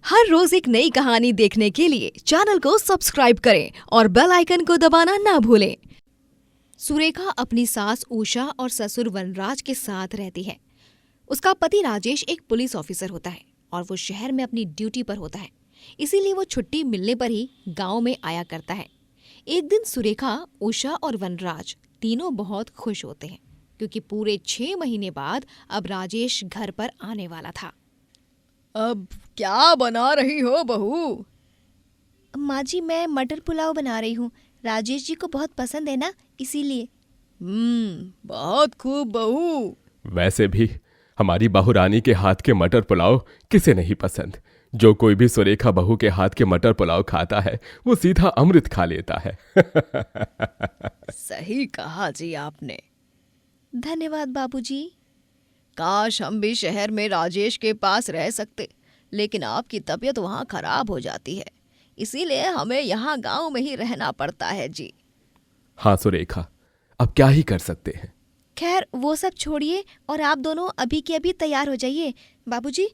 हर रोज एक नई कहानी देखने के लिए चैनल को सब्सक्राइब करें और बेल आइकन को दबाना ना भूलें। सुरेखा अपनी सास उषा और ससुर वनराज के साथ रहती है। उसका पति राजेश एक पुलिस ऑफिसर होता है और वो शहर में अपनी ड्यूटी पर होता है, इसीलिए वो छुट्टी मिलने पर ही गांव में आया करता है। एक दिन सुरेखा, उषा और वनराज तीनों बहुत खुश होते हैं क्योंकि पूरे 6 महीने बाद अब राजेश घर पर आने वाला था। अब क्या बना रही हो बहू? माँ जी, मैं मटर पुलाव बना रही हूँ। राजेश जी को बहुत पसंद है ना, इसीलिए। बहुत खूब बहू। वैसे भी हमारी बहू रानी के हाथ के मटर पुलाव किसे नहीं पसंद। जो कोई भी सुरेखा बहू के हाथ के मटर पुलाव खाता है वो सीधा अमृत खा लेता है। सही कहा जी आपने। धन्यवाद बाबूजी। काश हम भी शहर में राजेश के पास रह सकते, लेकिन आपकी तबीयत वहाँ खराब हो जाती है, इसीलिए हमें यहाँ गांव में ही रहना पड़ता है जी। हाँ सुरेखा, अब क्या ही कर सकते हैं। खैर वो सब छोड़िए और आप दोनों अभी के अभी तैयार हो जाइए। बाबूजी,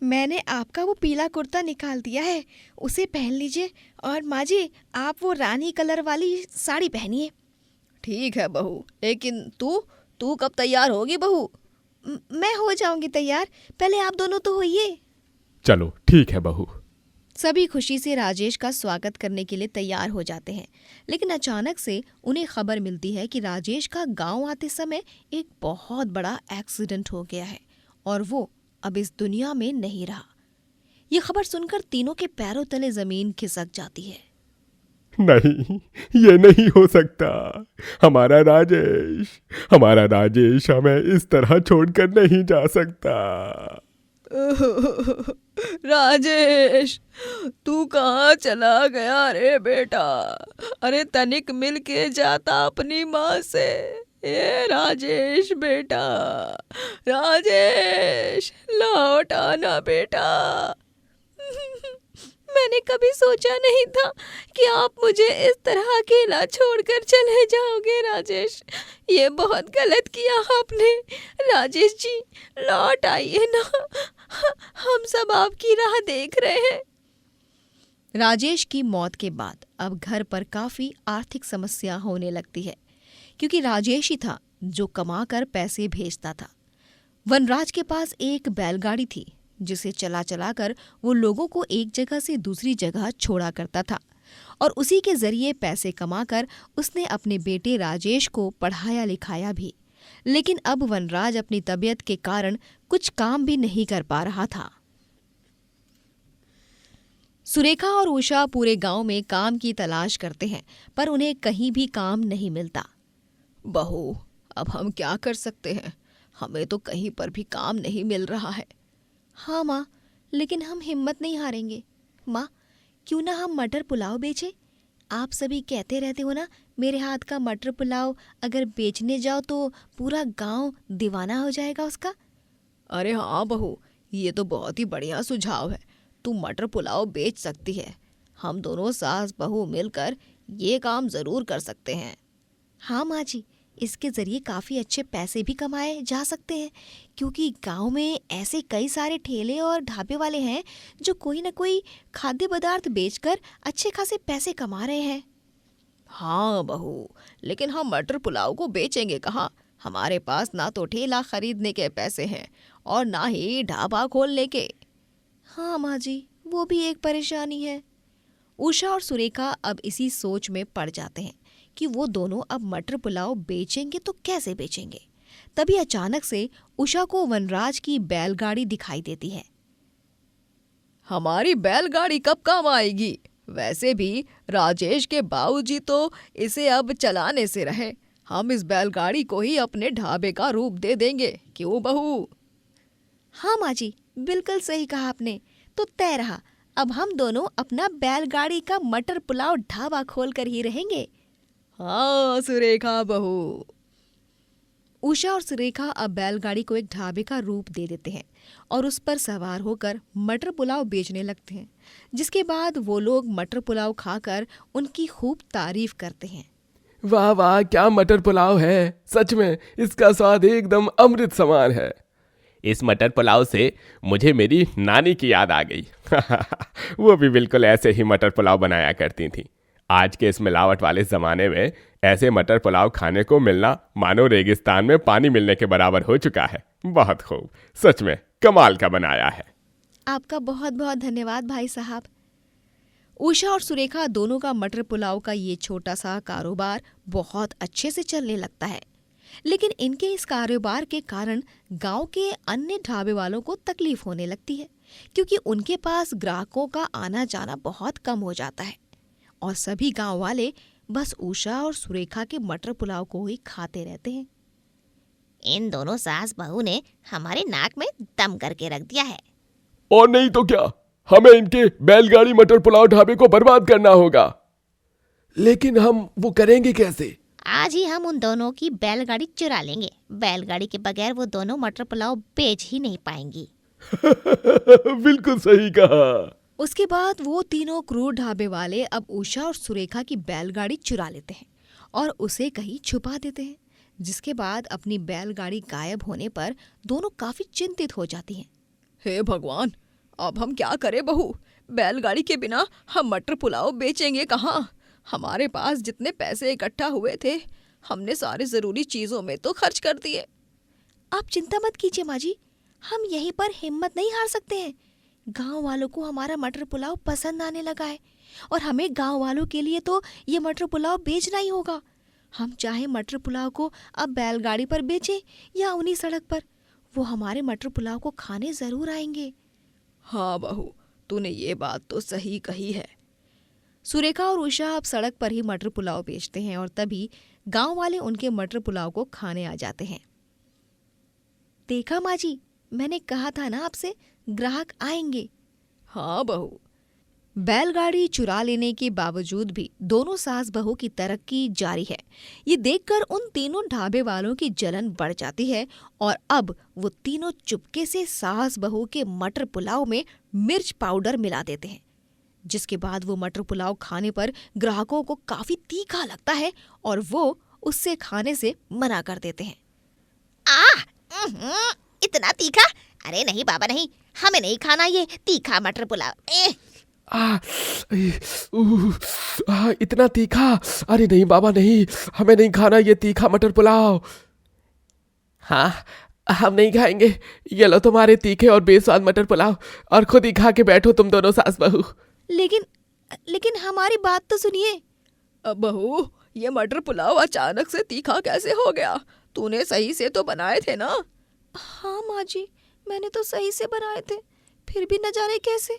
मैंने आपका वो पीला कुर्ता निकाल दिया है, उसे पहन लीजिए। और माँ जी, आप वो रानी कलर वाली साड़ी पहनिए। ठीक है बहू, लेकिन तू कब तैयार होगी बहू? मैं हो जाऊंगी तैयार, पहले आप दोनों तो होइए। चलो ठीक है बहू। सभी खुशी से राजेश का स्वागत करने के लिए तैयार हो जाते हैं, लेकिन अचानक से उन्हें खबर मिलती है कि राजेश का गांव आते समय एक बहुत बड़ा एक्सीडेंट हो गया है और वो अब इस दुनिया में नहीं रहा। ये खबर सुनकर तीनों के पैरों तले जमीन खिसक जाती है। नहीं, ये नहीं हो सकता। हमारा राजेश हमें इस तरह छोड़कर नहीं जा सकता। राजेश, तू कहाँ चला गया रे बेटा? अरे तनिक मिल के जाता अपनी माँ से। ए राजेश बेटा, राजेश लौट आना बेटा। मैंने कभी सोचा नहीं था कि आप मुझे इस तरह अकेला छोड़कर चले जाओगे राजेश। ये बहुत गलत किया आपने। राजेश जी, लौट आइए ना, हम सब आपकी राह देख रहे हैं। राजेश की मौत के बाद अब घर पर काफी आर्थिक समस्या होने लगती है क्योंकि राजेश ही था जो कमाकर पैसे भेजता था। वनराज के पास एक बैलगाड़ी थी जिसे चला चला कर वो लोगों को एक जगह से दूसरी जगह छोड़ा करता था और उसी के जरिए पैसे कमाकर उसने अपने बेटे राजेश को पढ़ाया लिखाया भी। लेकिन अब वनराज अपनी तबीयत के कारण कुछ काम भी नहीं कर पा रहा था। सुरेखा और उषा पूरे गांव में काम की तलाश करते हैं पर उन्हें कहीं भी काम नहीं मिलता। बहू, अब हम क्या कर सकते हैं? हमें तो कहीं पर भी काम नहीं मिल रहा है। हाँ माँ, लेकिन हम हिम्मत नहीं हारेंगे। माँ, क्यों ना हम मटर पुलाव बेचें? आप सभी कहते रहते हो ना, मेरे हाथ का मटर पुलाव अगर बेचने जाओ तो पूरा गांव दीवाना हो जाएगा उसका। अरे हाँ बहू, ये तो बहुत ही बढ़िया सुझाव है। तू मटर पुलाव बेच सकती है। हम दोनों सास बहू मिलकर ये काम जरूर कर सकते हैं। हाँ माँ जी, इसके जरिए काफ़ी अच्छे पैसे भी कमाए जा सकते हैं क्योंकि गांव में ऐसे कई सारे ठेले और ढाबे वाले हैं जो कोई ना कोई खाद्य पदार्थ बेचकर अच्छे खासे पैसे कमा रहे हैं। हाँ बहू, लेकिन हम मटर पुलाव को बेचेंगे कहाँ? हमारे पास ना तो ठेला खरीदने के पैसे हैं और ना ही ढाबा खोलने के। हाँ माँ जी, वो भी एक परेशानी है। उषा और सुरेखा अब इसी सोच में पड़ जाते हैं कि वो दोनों अब मटर पुलाव बेचेंगे तो कैसे बेचेंगे। तभी अचानक से उषा को वनराज की बैलगाड़ी दिखाई देती है। हमारी बैलगाड़ी कब काम आएगी? वैसे भी राजेश के बाबूजी तो इसे अब चलाने से रहे। हम इस बैलगाड़ी को ही अपने ढाबे का रूप दे देंगे, क्यों बहू? हाँ माँ जी, बिल्कुल सही कहा आपने। तो तय रहा, अब हम दोनों अपना बैलगाड़ी का मटर पुलाव ढाबा खोल कर ही रहेंगे। हाँ सुरेखा बहू। उषा और सुरेखा अब बैलगाड़ी को एक ढाबे का रूप दे देते हैं और उस पर सवार होकर मटर पुलाव बेचने लगते हैं, जिसके बाद वो लोग मटर पुलाव खाकर उनकी खूब तारीफ करते हैं। वाह वाह, क्या मटर पुलाव है! सच में इसका स्वाद एकदम अमृत समान है। इस मटर पुलाव से मुझे मेरी नानी की याद आ गई। वो भी बिल्कुल ऐसे ही मटर पुलाव बनाया करती थी। आज के इस मिलावट वाले ज़माने में ऐसे मटर पुलाव खाने को मिलना मानो रेगिस्तान में पानी मिलने के बराबर हो चुका है। बहुत खूब, सच में कमाल का बनाया है। आपका बहुत बहुत धन्यवाद भाई साहब। उषा और सुरेखा दोनों का मटर पुलाव का ये छोटा सा कारोबार बहुत अच्छे से चलने लगता है, लेकिन इनके इस कारोबार के कारण गांव के अन्य ढाबे वालों को तकलीफ होने लगती है, क्योंकि उनके पास ग्राहकों का आना जाना बहुत कम हो जाता है और सभी गांव वाले बस उषा और सुरेखा के मटर पुलाव को ही खाते रहते हैं। इन दोनों सास बहू ने हमारे नाक में दम करके रख दिया है। और नहीं तो क्या, हमें इनके बैलगाड़ी मटर पुलाव ढाबे को बर्बाद करना होगा। लेकिन हम वो करेंगे कैसे? आज ही हम उन दोनों की बैलगाड़ी चुरा लेंगे। बैलगाड़ी के बगैर वो दोनों मटर पुलाव बेच ही नहीं पाएंगी। बिल्कुल सही कहा। उसके बाद वो तीनों क्रूर ढाबे वाले अब उषा और सुरेखा की बैलगाड़ी चुरा लेते हैं और उसे कहीं छुपा देते हैं, जिसके बाद अपनी बैलगाड़ी गायब होने पर दोनों काफी चिंतित हो जाती हैं। हे भगवान, अब हम क्या करें बहू? बैलगाड़ी के बिना हम मटर पुलाव बेचेंगे कहाँ? हमारे पास जितने पैसे इकट्ठा हुए थे हमने सारे जरूरी चीजों में तो खर्च कर दिए। आप चिंता मत कीजिए माँ जी, हम यहीं पर हिम्मत नहीं हार सकते हैं। गांव वालों को हमारा मटर पुलाव पसंद आने लगा है और हमें गांव वालों के लिए तो ये मटर पुलाव बेचना ही होगा। हम चाहे मटर पुलाव को अब बैलगाड़ी पर बेचें या उन्हीं सड़क पर, वो हमारे मटर पुलाव को खाने जरूर आएंगे। हाँ बहू, तूने ये बात तो सही कही है। सुरेखा और उषा अब सड़क पर ही मटर पुलाव बेचते हैं और तभी गांव वाले उनके मटर पुलाव को खाने आ जाते हैं। देखा माँ जी, मैंने कहा था ना आपसे, ग्राहक आएंगे। हाँ बहू। बैलगाड़ी चुरा लेने के बावजूद भी दोनों सास बहू की तरक्की जारी है। ये देखकर उन तीनों ढाबे वालों की जलन बढ़ जाती है और अब वो तीनों चुपके से सास बहू के मटर पुलाव में मिर्च पाउडर मिला देते हैं, जिसके बाद वो मटर पुलाव खाने पर ग्राहकों को काफी तीखा लगता है और वो उससे खाने से मना कर देते हैं। इतना तीखा? अरे नहीं बाबा नहीं, हमें नहीं खाना ये तीखा मटर पुलाव। इतना तीखा? अरे नहीं बाबा नहीं, हमें नहीं खाना ये तीखा मटर पुलाव। हाँ, हम नहीं खाएंगे। ये लो तुम्हारे तीखे और बेस्वाद मटर पुलाव और खुद ही खा के बैठो तुम दोनों सास बहू। लेकिन हमारी बात तो सुनिए। बहू, ये मटर पुलाव अचानक से तीखा कैसे हो गया? तूने सही से तो बनाए थे ना? हाँ माँ जी, मैंने तो सही से बनाए थे, फिर भी न जाने कैसे।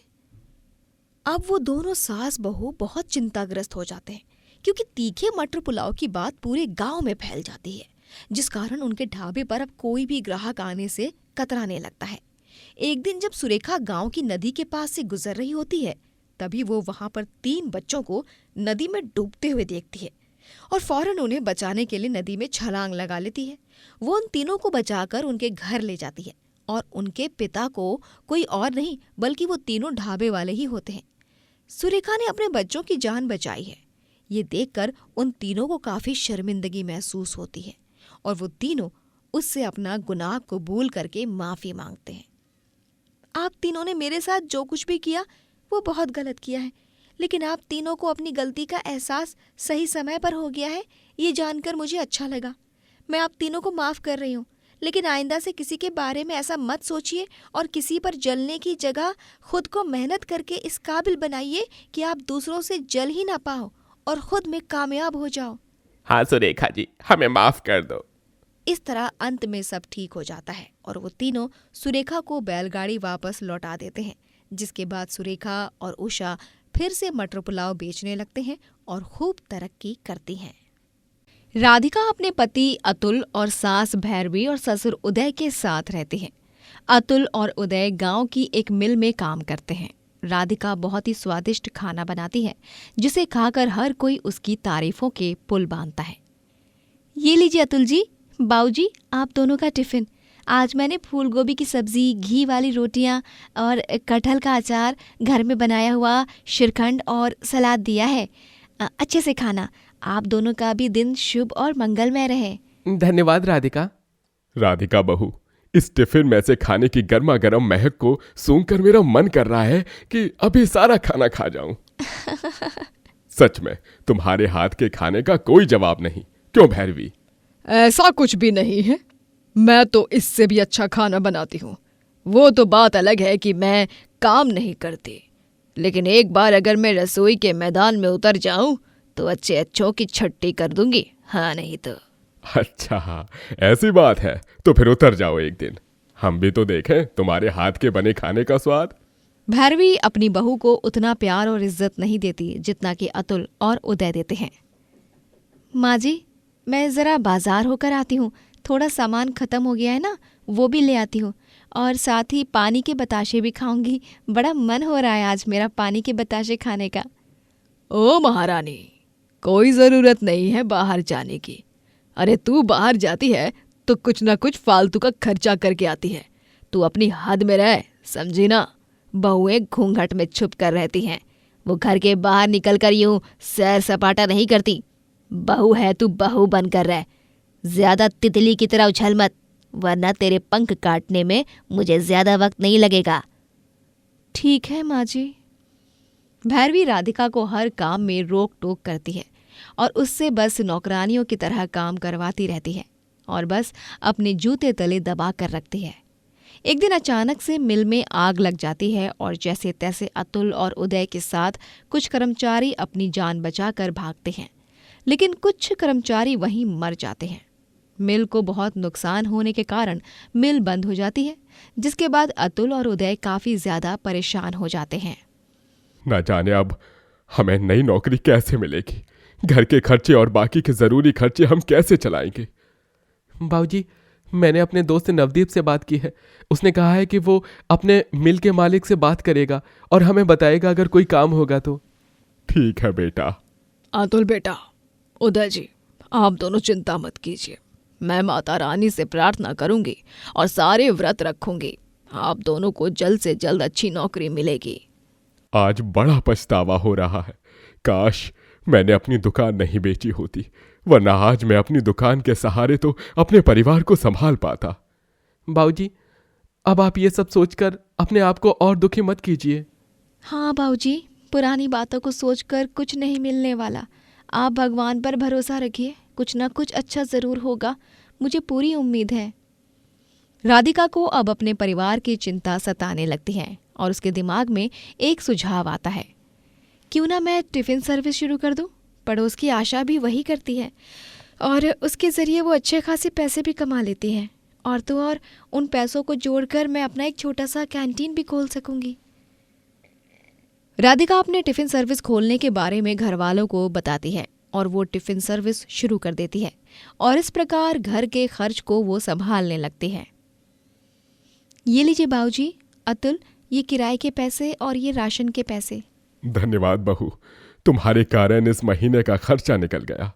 अब वो दोनों सास बहू बहुत चिंताग्रस्त हो जाते हैं, क्योंकि तीखे मटर पुलाव की बात पूरे गांव में फैल जाती है, जिस कारण उनके ढाबे पर अब कोई भी ग्राहक आने से कतराने लगता है। एक दिन जब सुरेखा गांव की नदी के पास से गुजर रही होती है, तभी वो वहां पर 3 बच्चों को नदी में डूबते हुए देखती है और फौरन उन्हें बचाने के लिए नदी में छलांग लगा लेती है। वो उन तीनों को बचाकर उनके घर ले जाती है और उनके पिता को कोई और नहीं बल्कि वो तीनों ढाबे वाले ही होते हैं। सुरेखा ने अपने बच्चों की जान बचाई है, ये देखकर उन तीनों को काफी शर्मिंदगी महसूस होती है और वो तीनों उससे अपना गुनाह कबूल करके माफी मांगते हैं। आप तीनों ने मेरे साथ जो कुछ भी किया वो बहुत गलत किया है, लेकिन आप तीनों को अपनी गलती का एहसास सही समय पर हो गया है, ये जानकर मुझे अच्छा लगा। मैं आप तीनों को माफ़ कर रही हूँ, लेकिन आइंदा से किसी के बारे में ऐसा मत सोचिए और किसी पर जलने की जगह खुद को मेहनत करके इस काबिल बनाइए कि आप दूसरों से जल ही ना पाओ और खुद में कामयाब हो जाओ। हाँ सुरेखा जी, हमें माफ कर दो। इस तरह अंत में सब ठीक हो जाता है और वो तीनों सुरेखा को बैलगाड़ी वापस लौटा देते हैं, जिसके बाद सुरेखा और उषा फिर से मटर पुलाव बेचने लगते हैं और खूब तरक्की करती हैं। राधिका अपने पति अतुल और सास भैरवी और ससुर उदय के साथ रहती हैं। अतुल और उदय गांव की एक मिल में काम करते हैं। राधिका बहुत ही स्वादिष्ट खाना बनाती है, जिसे खाकर हर कोई उसकी तारीफों के पुल बांधता है। ये लीजिए अतुल जी, बाऊजी आप दोनों का टिफिन। आज मैंने फूल गोभी की सब्जी, घी वाली रोटियां और कटहल का अचार, घर में बनाया हुआ शिरखंड और सलाद दिया है। अच्छे से खाना। आप दोनों का भी दिन शुभ और मंगलमय रहे। धन्यवाद राधिका। राधिका बहू, इस टिफिन में से खाने की गर्मा गर्म महक को सूंघकर मेरा मन कर रहा है कि अभी सारा खाना खा जाऊं। सच में तुम्हारे हाथ के खाने का कोई जवाब नहीं, क्यों भैरवी? ऐसा कुछ भी नहीं है, मैं तो इससे भी अच्छा खाना बनाती हूँ। वो तो बात अलग है कि मैं काम नहीं करती, लेकिन एक बार अगर मैं रसोई के मैदान में उतर जाऊं तो अच्छे अच्छों की छट्टी कर दूंगी। हाँ नहीं तो। अच्छा, ऐसी बात है तो फिर उतर जाओ एक दिन, हम भी तो देखें तुम्हारे हाथ के बने खाने का स्वाद। भैरवी अपनी बहू को उतना प्यार और इज्जत नहीं देती जितना कि अतुल और उदय देते हैं। माँ जी, मैं ज़रा बाजार होकर आती हूँ, थोड़ा सामान ख़त्म हो गया है ना, वो भी ले आती हूँ, और साथ ही पानी के बताशे भी खाऊंगी। बड़ा मन हो रहा है आज मेरा पानी के बताशे खाने का। ओ महारानी, कोई ज़रूरत नहीं है बाहर जाने की। अरे तू बाहर जाती है तो कुछ ना कुछ फालतू का खर्चा करके आती है। तू अपनी हद में रह, समझी ना। बहुएं घूंघट में छुप कर रहती हैं, वो घर के बाहर निकल कर यूं सैर सपाटा नहीं करती। बहू है तू, बहू बनकर रह, ज्यादा तितली की तरह उछल मत, वरना तेरे पंख काटने में मुझे ज्यादा वक्त नहीं लगेगा। ठीक है माँ जी। भैरवी राधिका को हर काम में रोक टोक करती है और उससे बस नौकरानियों की तरह काम करवाती रहती है और बस अपने जूते तले दबा कर रखती है। एक दिन अचानक से मिल में आग लग जाती है और जैसे तैसे अतुल और उदय के साथ कुछ कर्मचारी अपनी जान बचाकर भागते हैं, लेकिन कुछ कर्मचारी वहीं मर जाते हैं। मिल को बहुत नुकसान होने के कारण मिल बंद हो जाती है, जिसके बाद अतुल और उदय काफी ज्यादा परेशान हो जाते हैं। न जाने अब हमें नई नौकरी कैसे मिलेगी, घर के खर्चे और बाकी के जरूरी खर्चे हम कैसे चलाएंगे? बाबूजी, मैंने अपने दोस्त नवदीप से बात की है। उसने कहा है कि वो अपने मिल के मालिक से बात करेगा और हमें बताएगा अगर कोई काम होगा तो। ठीक है बेटा। अतुल बेटा, उदय जी, आप दोनों चिंता मत कीजिए। मैं माता रानी से प्रार्थना करूंगी और सारे व्रत रखूंगी, आप दोनों को जल्द से जल्द अच्छी नौकरी मिलेगी। आज बड़ा पछतावा हो रहा है, काश मैंने अपनी दुकान नहीं बेची होती, वरना आज मैं अपनी दुकान के सहारे तो अपने परिवार को संभाल पाता। बाबूजी, अब आप ये सब सोचकर अपने आप को और दुखी मत कीजिए। हाँ बाबूजी, पुरानी बातों को सोचकर कुछ नहीं मिलने वाला। आप भगवान पर भरोसा रखिए, कुछ ना कुछ अच्छा ज़रूर होगा, मुझे पूरी उम्मीद है। राधिका को अब अपने परिवार की चिंता सताने लगती है और उसके दिमाग में एक सुझाव आता है। क्यों ना मैं टिफ़िन सर्विस शुरू कर दूं? पड़ोस की आशा भी वही करती है और उसके ज़रिए वो अच्छे खासे पैसे भी कमा लेती है, और तो और उन पैसों को जोड़कर मैं अपना एक छोटा सा कैंटीन भी खोल सकूंगी। राधिका अपने टिफ़िन सर्विस खोलने के बारे में घर वालों को बताती है और वो टिफ़िन सर्विस शुरू कर देती है और इस प्रकार घर के खर्च को वो संभालने लगती है। ये लीजिए बाबूजी, अतुल, ये किराए के पैसे और ये राशन के पैसे। धन्यवाद बहू, तुम्हारे कारण इस महीने का खर्चा निकल गया।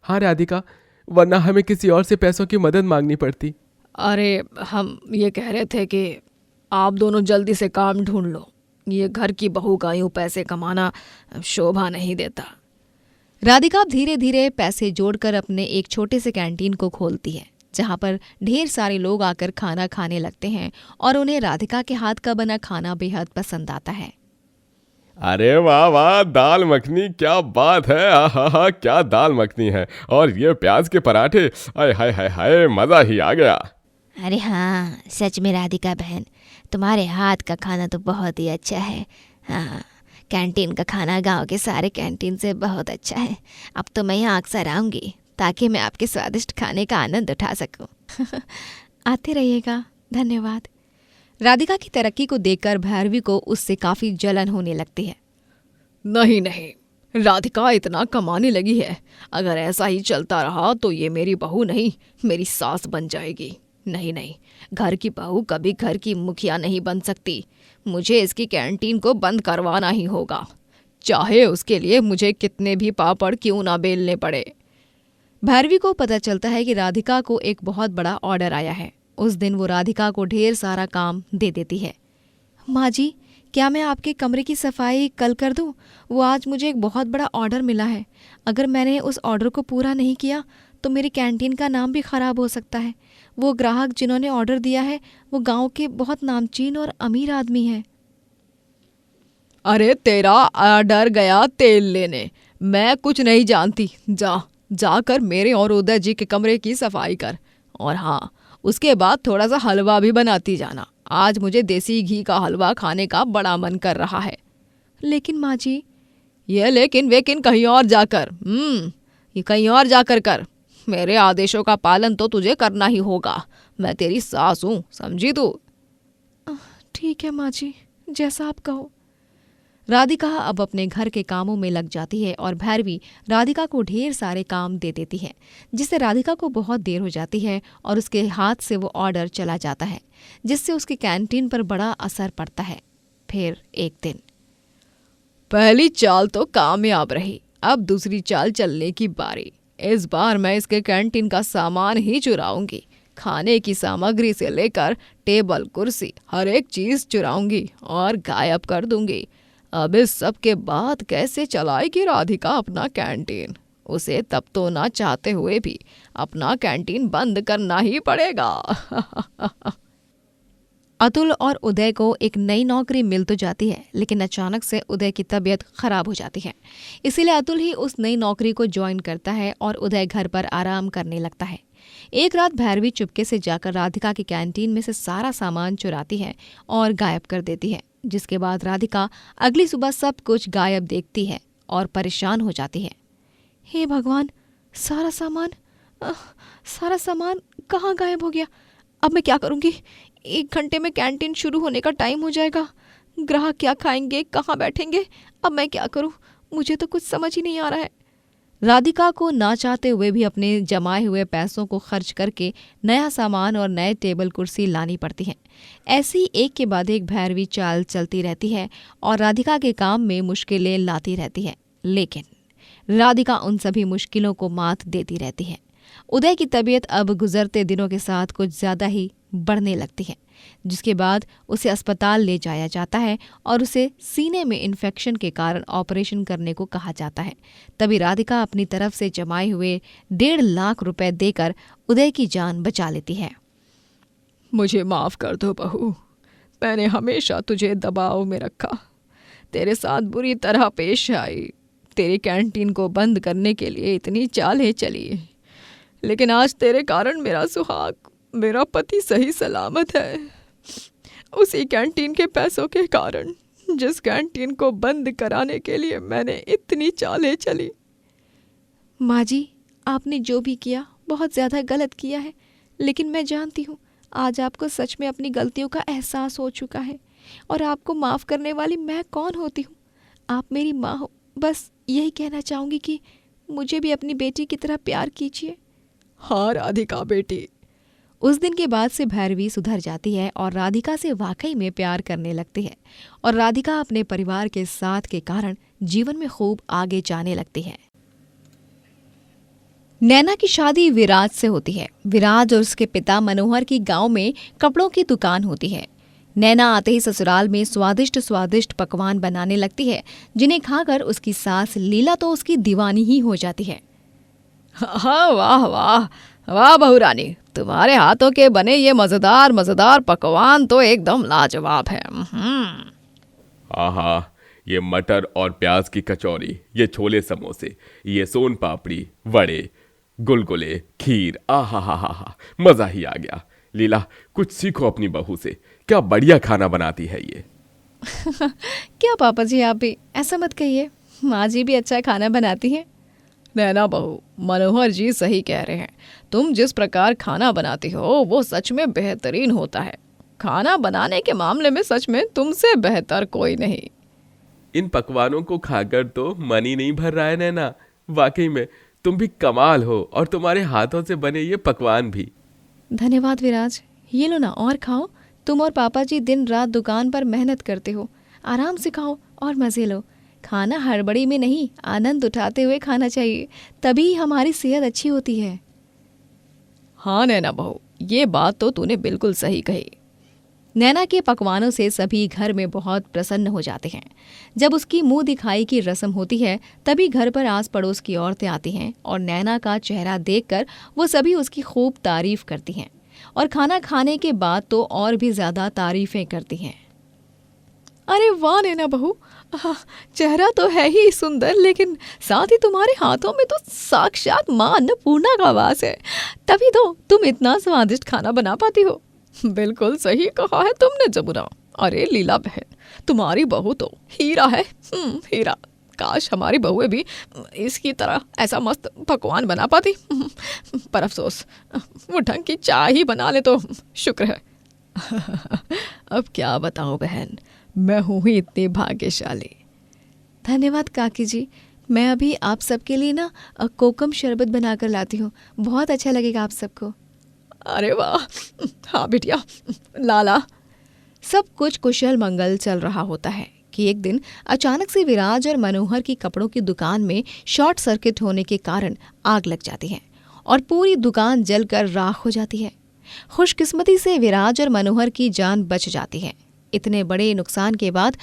हाँ राधिका, वरना हमें किसी और से पैसों की मदद मांगनी पड़ती। अरे हम ये कह रहे थे कि आप दोनों जल्दी से काम ढूंढ लो, ये घर की बहू का यूं पैसे कमाना शोभा नहीं देता। राधिका धीरे धीरे पैसे जोड़कर अपने एक छोटे से कैंटीन को खोलती है, जहाँ पर ढेर सारे लोग आकर खाना खाने लगते हैं और उन्हें राधिका के हाथ का बना खाना बेहद पसंद आता है। अरे वाह वाह, दाल मखनी, क्या बात है! आहा, क्या दाल मखनी है, और ये प्याज के पराठे, आय हाय हाय हाय, मजा ही आ गया। अरे हाँ, सच में राधिका बहन, तुम्हारे हाथ का खाना तो बहुत ही अच्छा है। हाँ, कैंटीन का खाना गांव के सारे कैंटीन से बहुत अच्छा है। अब तो मैं यहाँ अक्सर आऊँगी ताकि मैं आपके स्वादिष्ट खाने का आनंद उठा सकूँ। आते रहिएगा, धन्यवाद। राधिका की तरक्की को देखकर भैरवी को उससे काफी जलन होने लगती है। नहीं नहीं, राधिका इतना कमाने लगी है, अगर ऐसा ही चलता रहा तो ये मेरी बहू नहीं, मेरी सास बन जाएगी। नहीं नहीं, घर की बहू कभी घर की मुखिया नहीं बन सकती। मुझे इसकी कैंटीन को बंद करवाना ही होगा, चाहे उसके लिए मुझे कितने भी पापड़ क्यों ना बेलने पड़े। भैरवी को पता चलता है कि राधिका को एक बहुत बड़ा ऑर्डर आया है। उस दिन वो राधिका को ढेर सारा काम दे देती है। माँ जी, क्या मैं आपके कमरे की सफाई कल कर दूं? वो आज मुझे एक बहुत बड़ा ऑर्डर मिला है। अगर मैंने उस ऑर्डर को पूरा नहीं किया तो मेरी कैंटीन का नाम भी ख़राब हो सकता है। वो ग्राहक जिन्होंने ऑर्डर दिया है वो गांव के बहुत नामचीन और अमीर आदमी हैं। अरे तेरा ऑर्डर गया तेल लेने, मैं कुछ नहीं जानती। जाकर मेरे और उदय जी के कमरे की सफाई कर, और हाँ, उसके बाद थोड़ा सा हलवा भी बनाती जाना। आज मुझे देसी घी का हलवा खाने का बड़ा मन कर रहा है। लेकिन माँ जी। ये लेकिन वेकिन कहीं और जाकर ये कहीं और जाकर कर। मेरे आदेशों का पालन तो तुझे करना ही होगा। मैं तेरी सास हूँ, समझी तू? ठीक है माँ जी, जैसा आप कहो। राधिका अब अपने घर के कामों में लग जाती है और भैरवी राधिका को ढेर सारे काम दे देती है, जिससे राधिका को बहुत देर हो जाती है और उसके हाथ से वो ऑर्डर चला जाता है, जिससे उसकी कैंटीन पर बड़ा असर पड़ता है। फिर एक दिन, पहली चाल तो कामयाब रही, अब दूसरी चाल चलने की बारी। इस बार मैं इसके कैंटीन का सामान ही चुराऊंगी। खाने की सामग्री से लेकर टेबल कुर्सी हर एक चीज चुराऊंगी और गायब कर दूंगी। अब इस सब के बाद कैसे चलाएगी राधिका अपना कैंटीन? उसे तब तो ना चाहते हुए भी अपना कैंटीन बंद करना ही पड़ेगा। अतुल और उदय को एक नई नौकरी मिल तो जाती है, लेकिन अचानक से उदय की तबीयत खराब हो जाती है। इसीलिए अतुल ही उस नई नौकरी को ज्वाइन करता है और उदय घर पर आराम करने लगता है। एक रात भैरवी चुपके से जाकर राधिका की कैंटीन में से सारा सामान चुराती है और गायब कर देती है, जिसके बाद राधिका अगली सुबह सब कुछ गायब देखती है और परेशान हो जाती है। हे भगवान, सारा सामान कहाँ गायब हो गया? अब मैं क्या करूँगी? 1 घंटे में कैंटीन शुरू होने का टाइम हो जाएगा। ग्राहक क्या खाएंगे, कहाँ बैठेंगे? अब मैं क्या करूँ? मुझे तो कुछ समझ ही नहीं आ रहा है। राधिका को ना चाहते हुए भी अपने जमाए हुए पैसों को खर्च करके नया सामान और नए टेबल कुर्सी लानी पड़ती हैं। ऐसी एक के बाद एक भैरवी चाल चलती रहती है और राधिका के काम में मुश्किलें लाती रहती है, लेकिन राधिका उन सभी मुश्किलों को मात देती रहती है। उदय की तबीयत अब गुजरते दिनों के साथ कुछ ज़्यादा ही बढ़ने लगती है, जिसके बाद उसे अस्पताल ले जाया जाता है और उसे सीने में इन्फेक्शन के कारण ऑपरेशन करने को कहा जाता है। तभी राधिका अपनी तरफ से जमाए हुए 1.5 लाख रुपए देकर उदय की जान बचा लेती है। मुझे माफ कर दो बहू, मैंने हमेशा तुझे दबाव में रखा, तेरे साथ बुरी तरह पेश आई, तेरी कैंटीन को बंद करने के लिए इतनी चालें चली, लेकिन आज तेरे कारण मेरा सुहाग, मेरा पति सही सलामत है। उसी कैंटीन के पैसों के कारण, जिस कैंटीन को बंद कराने के लिए मैंने इतनी चालें चली। माँ जी, आपने जो भी किया बहुत ज़्यादा गलत किया है, लेकिन मैं जानती हूँ आज आपको सच में अपनी गलतियों का एहसास हो चुका है और आपको माफ़ करने वाली मैं कौन होती हूँ? आप मेरी माँ हो। बस यही कहना चाहूँगी कि मुझे भी अपनी बेटी की तरह प्यार कीजिए। हाँ राधिका बेटी। उस दिन के बाद से भैरवी सुधर जाती है और राधिका से वाकई में प्यार करने लगती है और राधिका अपने परिवार के साथ के कारण जीवन में खूब आगे जाने लगती है। नैना की शादी विराज से होती है। विराज और उसके पिता मनोहर की गांव में कपड़ों की दुकान होती है। नैना आते ही ससुराल में स्वादिष्ट स्वादिष्ट पकवान बनाने लगती है, जिन्हें खाकर उसकी सास लीला तो उसकी दीवानी ही हो जाती है। हाँ, वाह वाह वाह बहू रानी, तुम्हारे हाथों के बने ये मजेदार मजेदार पकवान तो एकदम लाजवाब है। आहा, ये मटर और प्याज की कचौरी, ये छोले समोसे, ये सोन पापड़ी, वड़े, गुलगुले, खीर, आहा हा हा हा, मजा ही आ गया। लीला, कुछ सीखो अपनी बहू से, क्या बढ़िया खाना बनाती है ये। क्या पापा जी, आप भी ऐसा मत कहिए, माँ जी भी अच्छा खाना बनाती हैं। नैना बहू, मनोहर जी सही कह रहे हैं, तुम जिस प्रकार खाना बनाती हो वो सच में बेहतरीन होता है। खाना बनाने के मामले में सच में तुमसे बेहतर कोई नहीं। इन पकवानों को खाकर तो मन ही नहीं भर रहा है नैना, वाकई में तुम भी कमाल हो, और तुम्हारे हाथों से बने ये पकवान भी। धन्यवाद विराज, ये लो ना और खाओ। तुम और पापा जी दिन रात दुकान पर मेहनत करते हो, आराम से खाओ और मजे लो। खाना हड़बड़ी में नहीं, आनंद उठाते हुए खाना चाहिए, तभी हमारी सेहत अच्छी होती है। हाँ नैना बहू, ये बात तो तूने बिल्कुल सही कही। नैना के पकवानों से सभी घर में बहुत प्रसन्न हो जाते हैं। जब उसकी मुंह दिखाई की रस्म होती है, तभी घर पर आस पड़ोस की औरतें आती हैं और नैना का चेहरा देखकर वो सभी उसकी खूब तारीफ करती हैं और खाना खाने के बाद तो और भी ज़्यादा तारीफ़ें करती हैं। अरे वाह नैना बहू, चेहरा तो है ही सुंदर, लेकिन साथ ही तुम्हारे हाथों में तो साक्षात माँ अन्नपूर्णा का वास है, तभी तो तुम इतना स्वादिष्ट खाना बना पाती हो। बिल्कुल सही कहा है तुमने जमुना। अरे लीला बहन, तुम्हारी बहू तो हीरा है, हीरा। काश हमारी बहुएं भी इसकी तरह ऐसा मस्त पकवान बना पाती, पर अफसोस वो ढंग की चाय ही बना ले तो शुक्र है। अब क्या बताऊं बहन, मैं हूँ ही इतनी भाग्यशाली। धन्यवाद काकी जी, मैं अभी आप सबके लिए ना कोकम शरबत बनाकर लाती हूँ, बहुत अच्छा लगेगा आप सबको। अरे वाह, हाँ बिटिया, लाला। सब कुछ कुशल मंगल चल रहा होता है कि एक दिन अचानक से विराज और मनोहर की कपड़ों की दुकान में शॉर्ट सर्किट होने के कारण आग लग जाती है और पूरी दुकान जलकर राख हो जाती है। खुशकिस्मती से विराज और मनोहर की जान बच जाती है। इतने बड़े नुकसान के बाद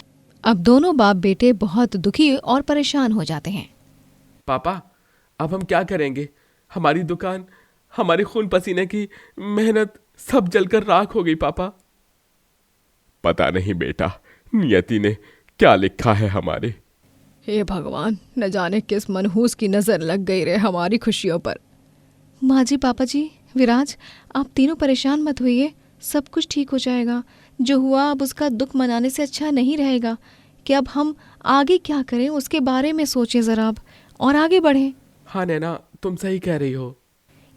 अब दोनों बाप बेटे बहुत दुखी और परेशान हो जाते हैं। पापा, अब हम क्या करेंगे? हमारी दुकान, हमारे खून पसीने की मेहनत सब जलकर राख हो गई पापा। पता नहीं बेटा, नियति ने क्या लिखा है हमारे। हे भगवान, न जाने किस मनहूस की नजर लग गई रे हमारी खुशियों पर। माँ जी, पापा जी, विराज, आप तीनों परेशान मत होइए, सब कुछ ठीक हो जाएगा। जो हुआ अब उसका दुख मनाने से अच्छा नहीं रहेगा कि अब हम आगे क्या करें उसके बारे में सोचें जरा अब और आगे बढ़ें। हाँ नैना, तुम सही कह रही हो।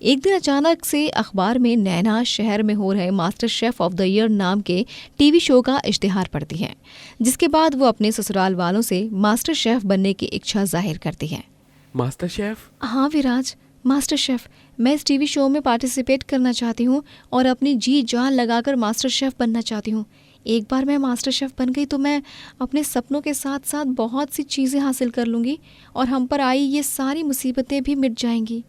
एक दिन अचानक से अखबार में नैना शहर में हो रहे master chef of the year नाम के टीवी शो का इश्तिहार पढ़ती है, जिसके बाद वो अपने ससुराल वालों से मास्टर शेफ बनने की इच्छा जाहिर करती है। Master chef? हाँ विराज, मास्टर शेफ। मैं इस टीवी शो में पार्टिसिपेट करना चाहती हूँ और अपनी जी जान लगाकर मास्टर शेफ बनना चाहती हूँ। एक बार मैं मास्टर शेफ बन गई तो मैं अपने सपनों के साथ साथ बहुत सी चीज़ें हासिल कर लूँगी और हम पर आई ये सारी मुसीबतें भी मिट जाएंगी।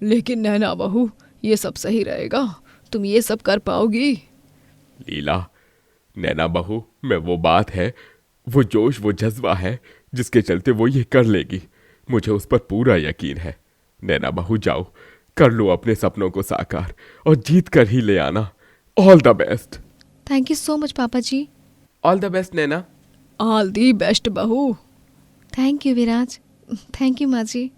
लेकिन नैना बहू, ये सब सही रहेगा? तुम ये सब कर पाओगी? लीला, नैना बहू में वो बात है, वो जोश, वो जज्बा है जिसके चलते वो ये कर लेगी। मुझे उस पर पूरा यकीन है। नैना बहू, जाओ, कर लो अपने सपनों को साकार और जीत कर ही ले आना। All the best. Thank you so much पापा जी। All the best Naina. All the best बहू। Thank you Viraj. Thank you माँ जी।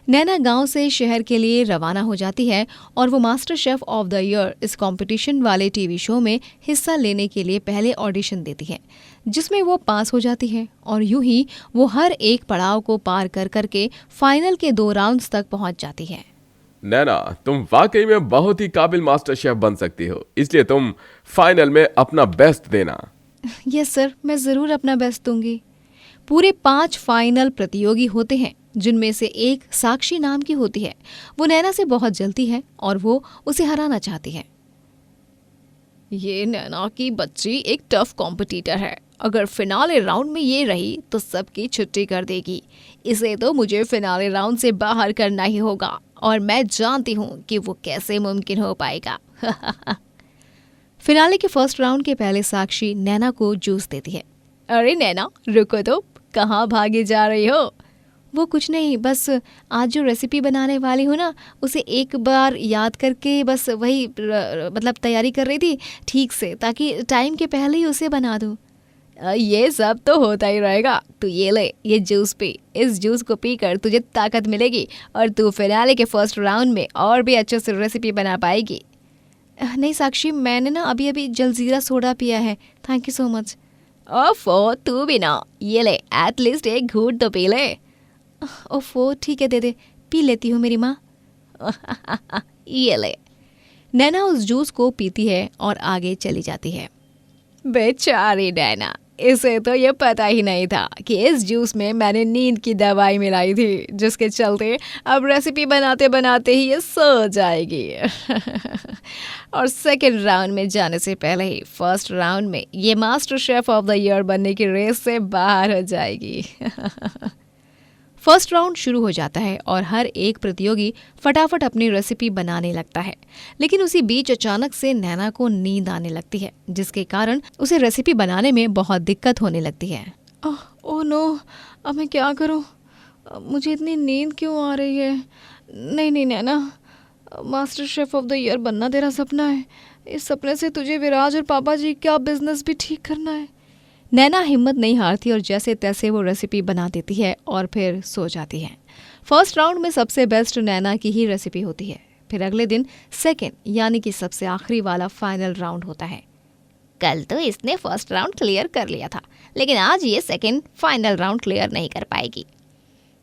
नैना गांव से शहर के लिए रवाना हो जाती है और वो master chef of the year इस कंपटीशन वाले टीवी शो में हिस्सा लेने के लिए पहले ऑडिशन देती है, जिसमें वो पास हो जाती है और यूं ही वो हर एक पड़ाव को पार कर करके फाइनल के 2 राउंड्स तक पहुंच जाती है। नैना, तुम वाकई में बहुत ही काबिल मास्टर शेफ बन सकती हो, इसलिए तुम फाइनल में अपना बेस्ट देना। यस सर, मैं ज़रूर अपना बेस्ट दूंगी। पूरे 5 फाइनल प्रतियोगी होते हैं, जिनमें से एक साक्षी नाम की होती है। वो नैना से बहुत जलती है और वो उसे हराना चाहती है। ये नैना की बच्ची एक टफ कॉम्पिटिटर है। अगर फिनाले राउंड में ये रही तो सबकी छुट्टी कर देगी। इसे तो मुझे फिनाले राउंड से बाहर करना ही होगा और मैं जानती हूँ कि वो कैसे मुमकिन हो पाएगा। फिनाले के फर्स्ट राउंड के पहले साक्षी नैना को जूस देती है। अरे नैना, रुको तो, कहाँ भागी जा रही हो? वो कुछ नहीं, बस आज जो रेसिपी बनाने वाली हूँ ना, उसे एक बार याद करके बस वही मतलब तैयारी कर रही थी ठीक से, ताकि टाइम के पहले ही उसे बना दूँ। ये सब तो होता ही रहेगा। तू ये ले, ये जूस पी। इस जूस को पीकर तुझे ताकत मिलेगी और तू फिनाले के फर्स्ट राउंड में और भी अच्छे से रेसिपी बना पाएगी। नहीं साक्षी, मैंने ना अभी अभी जलजीरा सोडा पिया है। Thank you so much. ओफो, तू भी ना, ये ले, एटलीस्ट एक घूंट तो पी ले। ओफो, ठीक है, दे दे, पी लेती हूँ मेरी माँ। ये ले। नैना उस जूस को पीती है और आगे चली जाती है। बेचारी नैना, इसे तो ये पता ही नहीं था कि इस जूस में मैंने नींद की दवाई मिलाई थी, जिसके चलते अब रेसिपी बनाते बनाते ही ये सो जाएगी। और सेकंड राउंड में जाने से पहले ही फर्स्ट राउंड में ये master chef of the year बनने की रेस से बाहर हो जाएगी। फर्स्ट राउंड शुरू हो जाता है और हर एक प्रतियोगी फटाफट अपनी रेसिपी बनाने लगता है, लेकिन उसी बीच अचानक से नैना को नींद आने लगती है, जिसके कारण उसे रेसिपी बनाने में बहुत दिक्कत होने लगती है। ओह नो, अब मैं क्या करूं? मुझे इतनी नींद क्यों आ रही है? नहीं नहीं Naina, master chef of the year बनना तेरा सपना है। इस सपने से तुझे विराज और पापा जी का बिजनेस भी ठीक करना है। नैना हिम्मत नहीं हारती और जैसे तैसे वो रेसिपी बना देती है और फिर सो जाती है। फर्स्ट राउंड में सबसे बेस्ट नैना की ही रेसिपी होती है। फिर अगले दिन सेकेंड यानी कि सबसे आखिरी वाला फाइनल राउंड होता है। कल तो इसने फर्स्ट राउंड क्लियर कर लिया था, लेकिन आज ये सेकंड फाइनल राउंड क्लियर नहीं कर पाएगी।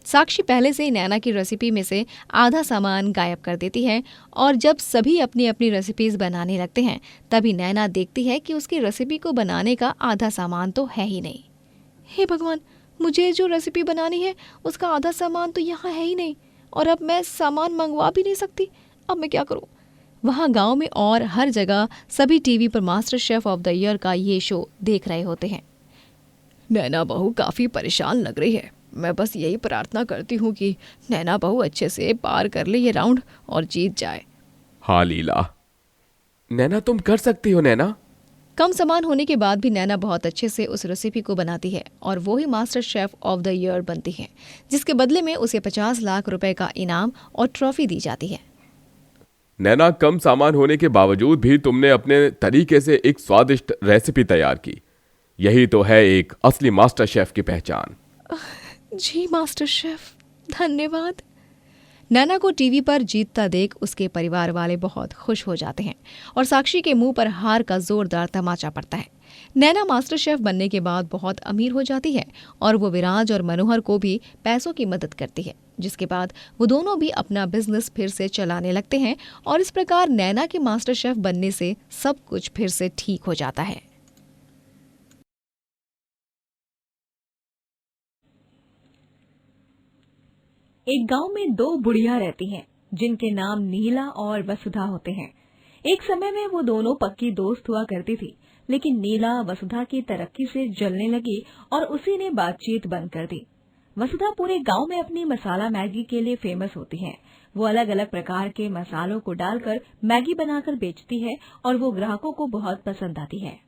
साक्षी पहले से ही नैना की रेसिपी में से आधा सामान गायब कर देती है और जब सभी अपनी अपनी रेसिपीज बनाने लगते हैं तभी नैना देखती है कि उसकी रेसिपी को बनाने का आधा सामान तो है ही नहीं। हे भगवान, मुझे जो रेसिपी बनानी है उसका आधा सामान तो यहाँ है ही नहीं और अब मैं सामान मंगवा भी नहीं सकती। अब मैं क्या करूँ? वहाँ गांव में और हर जगह सभी टीवी पर master chef of the year का ये शो देख रहे होते हैं। नैना बहू काफ़ी परेशान लग रही है। मैं बस यही प्रार्थना करती हूँ कि नैना बहू अच्छे से पार कर ले ये राउंड और जीत जाए। हाँ लीला, नैना तुम कर सकती हो नैना। कम सामान होने के बाद भी नैना बहुत अच्छे से उस रेसिपी को बनाती है और वो ही master chef of the year बनती है, जिसके बदले में उसे 50 लाख रुपए का इनाम और ट्रॉफी दी जाती है। नैना, कम सामान होने के बावजूद भी तुमने अपने तरीके से एक स्वादिष्ट रेसिपी तैयार की। यही तो है एक असली मास्टर शेफ की पहचान। जी मास्टर शेफ, धन्यवाद। नैना को टीवी पर जीतता देख उसके परिवार वाले बहुत खुश हो जाते हैं और साक्षी के मुंह पर हार का जोरदार तमाचा पड़ता है। नैना मास्टर शेफ बनने के बाद बहुत अमीर हो जाती है और वो विराज और मनोहर को भी पैसों की मदद करती है, जिसके बाद वो दोनों भी अपना बिजनेस फिर से चलाने लगते हैं और इस प्रकार नैना के मास्टर शेफ बनने से सब कुछ फिर से ठीक हो जाता है। एक गांव में दो बुढ़िया रहती हैं, जिनके नाम नीला और वसुधा होते हैं। एक समय में वो दोनों पक्की दोस्त हुआ करती थी, लेकिन नीला वसुधा की तरक्की से जलने लगी और उसी ने बातचीत बंद कर दी। वसुधा पूरे गांव में अपनी मसाला मैगी के लिए फेमस होती है। वो अलग अलग प्रकार के मसालों को डालकर मैगी बनाकर बेचती है और वो ग्राहकों को बहुत पसंद आती है।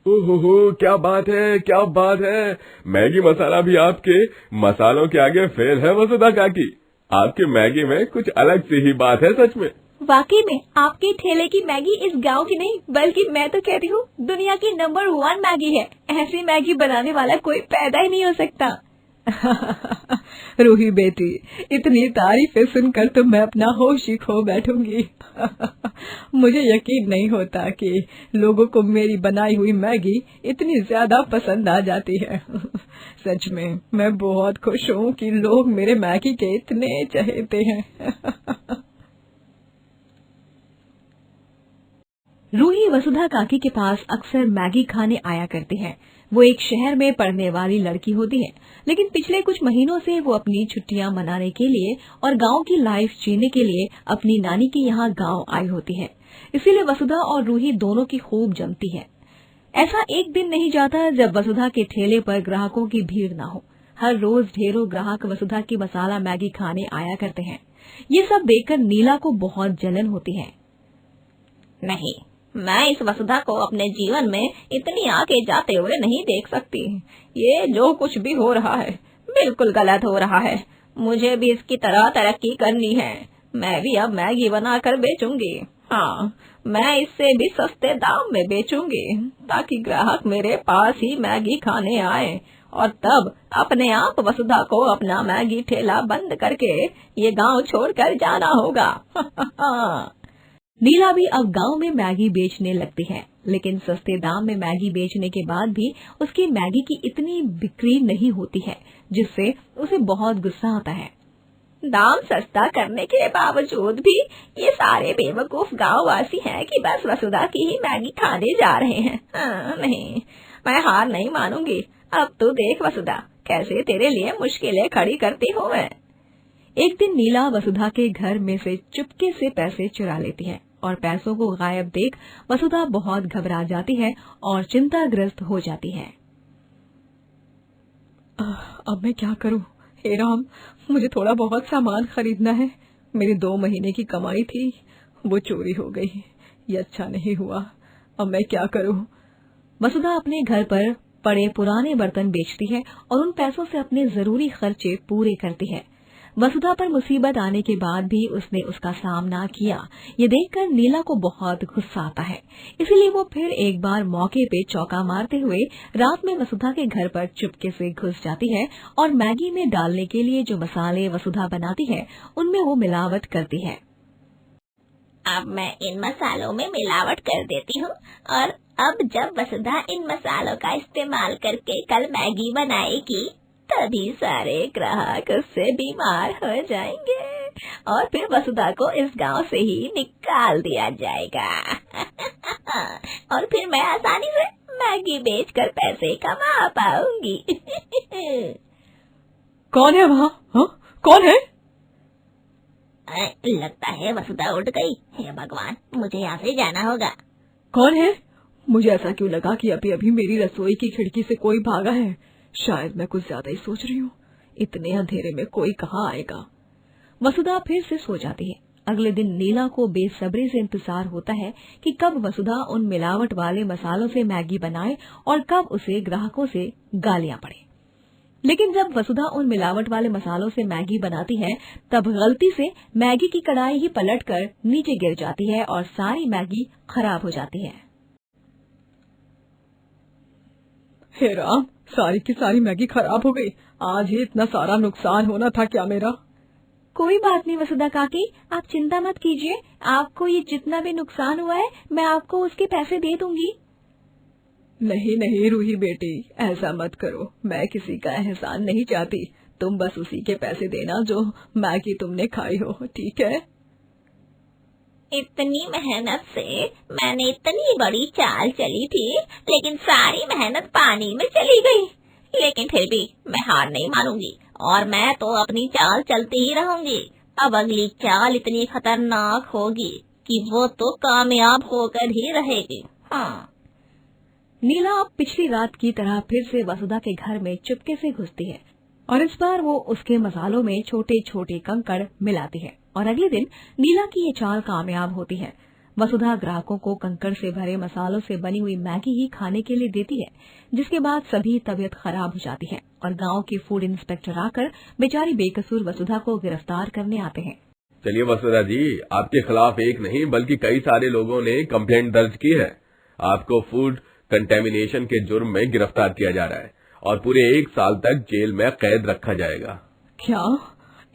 ओहो, क्या बात है, क्या बात है। मैगी मसाला भी आपके मसालों के आगे फेल है वसुधा काकी। आपकी मैगी में कुछ अलग सी ही बात है सच में। वाकई में आपके ठेले की मैगी इस गांव की नहीं बल्कि मैं तो कहती हूँ दुनिया की नंबर 1 मैगी है। ऐसी मैगी बनाने वाला कोई पैदा ही नहीं हो सकता। रूही बेटी, इतनी तारीफें सुनकर तो मैं अपना होश ही खो बैठूंगी। मुझे यकीन नहीं होता कि लोगों को मेरी बनाई हुई मैगी इतनी ज्यादा पसंद आ जाती है। सच में मैं बहुत खुश हूँ कि लोग मेरे मैगी के इतने चहेते हैं। रूही वसुधा काकी के पास अक्सर मैगी खाने आया करती है। वो एक शहर में पढ़ने वाली लड़की होती है, लेकिन पिछले कुछ महीनों से वो अपनी छुट्टियां मनाने के लिए और गांव की लाइफ जीने के लिए अपनी नानी के यहाँ गांव आई होती है। इसीलिए वसुधा और रूही दोनों की खूब जमती है। ऐसा एक दिन नहीं जाता जब वसुधा के ठेले पर ग्राहकों की भीड़ न हो। हर रोज ढेरों ग्राहक वसुधा की मसाला मैगी खाने आया करते हैं। ये सब देखकर नीला को बहुत जलन होती है। नहीं, मैं इस वसुधा को अपने जीवन में इतनी आगे जाते हुए नहीं देख सकती। ये जो कुछ भी हो रहा है बिल्कुल गलत हो रहा है। मुझे भी इसकी तरह तरक्की करनी है। मैं भी अब मैगी बनाकर बेचूंगी। हाँ, मैं इससे भी सस्ते दाम में बेचूंगी ताकि ग्राहक मेरे पास ही मैगी खाने आए और तब अपने आप वसुधा को अपना मैगी ठेला बंद करके ये गांव छोड़कर जाना होगा। नीला भी अब गांव में मैगी बेचने लगती है, लेकिन सस्ते दाम में मैगी बेचने के बाद भी उसकी मैगी की इतनी बिक्री नहीं होती है, जिससे उसे बहुत गुस्सा आता है। दाम सस्ता करने के बावजूद भी ये सारे बेवकूफ गांववासी हैं कि बस वसुधा की ही मैगी खाने जा रहे हैं। नहीं, मैं हार नहीं मानूंगी। अब तू देख वसुधा, कैसे तेरे लिए मुश्किलें खड़ी करती हूँ मैं। एक दिन नीला वसुधा के घर में से चुपके से पैसे चुरा लेती है और पैसों को गायब देख वसुधा बहुत घबरा जाती है और चिंताग्रस्त हो जाती है। अब मैं क्या करूं? हे राम, मुझे थोड़ा बहुत सामान खरीदना है। मेरी 2 महीने की कमाई थी, वो चोरी हो गई। ये अच्छा नहीं हुआ। अब मैं क्या करूं? वसुधा अपने घर पर पड़े पुराने बर्तन बेचती है और उन पैसों से अपने जरूरी खर्चे पूरे करती है। वसुधा पर मुसीबत आने के बाद भी उसने उसका सामना किया। ये देखकर नीला को बहुत गुस्सा आता है, इसीलिए वो फिर एक बार मौके पे चौका मारते हुए रात में वसुधा के घर पर चुपके से घुस जाती है और मैगी में डालने के लिए जो मसाले वसुधा बनाती है उनमें वो मिलावट करती है। अब मैं इन मसालों में मिलावट कर देती हूँ और अब जब वसुधा इन मसालों का इस्तेमाल करके कल मैगी बनाएगी तभी सारे ग्राहक उससे बीमार हो जाएंगे और फिर वसुधा को इस गांव से ही निकाल दिया जाएगा और फिर मैं आसानी से मैगी बेचकर पैसे कमा पाऊंगी। कौन है वहाँ? हाँ? कौन है? लगता है वसुधा उठ गई। हे भगवान, मुझे यहाँ से जाना होगा। कौन है? मुझे ऐसा क्यों लगा कि अभी अभी मेरी रसोई की खिड़की से कोई भागा है। शायद मैं कुछ ज्यादा ही सोच रही हूँ। इतने अंधेरे में कोई कहाँ आएगा। वसुधा फिर से सो जाती है। अगले दिन नीला को बेसब्री से इंतजार होता है कि कब वसुधा उन मिलावट वाले मसालों से मैगी बनाए और कब उसे ग्राहकों से गालियां पड़े। लेकिन जब वसुधा उन मिलावट वाले मसालों से मैगी बनाती है तब गलती से मैगी की कढ़ाई ही पलटकर नीचे गिर जाती है और सारी मैगी खराब हो जाती है। हे राम, सारी की सारी मैगी खराब हो गई। आज ही इतना सारा नुकसान होना था क्या मेरा? कोई बात नहीं वसुधा काकी, आप चिंता मत कीजिए। आपको ये जितना भी नुकसान हुआ है मैं आपको उसके पैसे दे दूंगी। नहीं नहीं रूही बेटी, ऐसा मत करो। मैं किसी का एहसान नहीं चाहती। तुम बस उसी के पैसे देना जो मैगी तुमने खाई हो, ठीक है? इतनी मेहनत से मैंने इतनी बड़ी चाल चली थी, लेकिन सारी मेहनत पानी में चली गई। लेकिन फिर भी मैं हार नहीं मानूंगी और मैं तो अपनी चाल चलती ही रहूंगी। अब अगली चाल इतनी खतरनाक होगी कि वो तो कामयाब होकर ही रहेगी। हाँ। नीला पिछली रात की तरह फिर से वसुधा के घर में चुपके से घुसती है और इस बार वो उसके मसालों में छोटे छोटे कंकड़ मिलाती है और अगले दिन नीला की ये चाल कामयाब होती है। वसुधा ग्राहकों को कंकड़ से भरे मसालों से बनी हुई मैगी ही खाने के लिए देती है, जिसके बाद सभी तबीयत खराब हो जाती है और गांव के फूड इंस्पेक्टर आकर बेचारी बेकसूर वसुधा को गिरफ्तार करने आते हैं। चलिए वसुधा जी, आपके खिलाफ एक नहीं बल्कि कई सारे लोगों ने कंप्लेंट दर्ज की है। आपको फूड कंटेमिनेशन के जुर्म में गिरफ्तार किया जा रहा है और पूरे 1 साल तक जेल में कैद रखा जाएगा। क्या?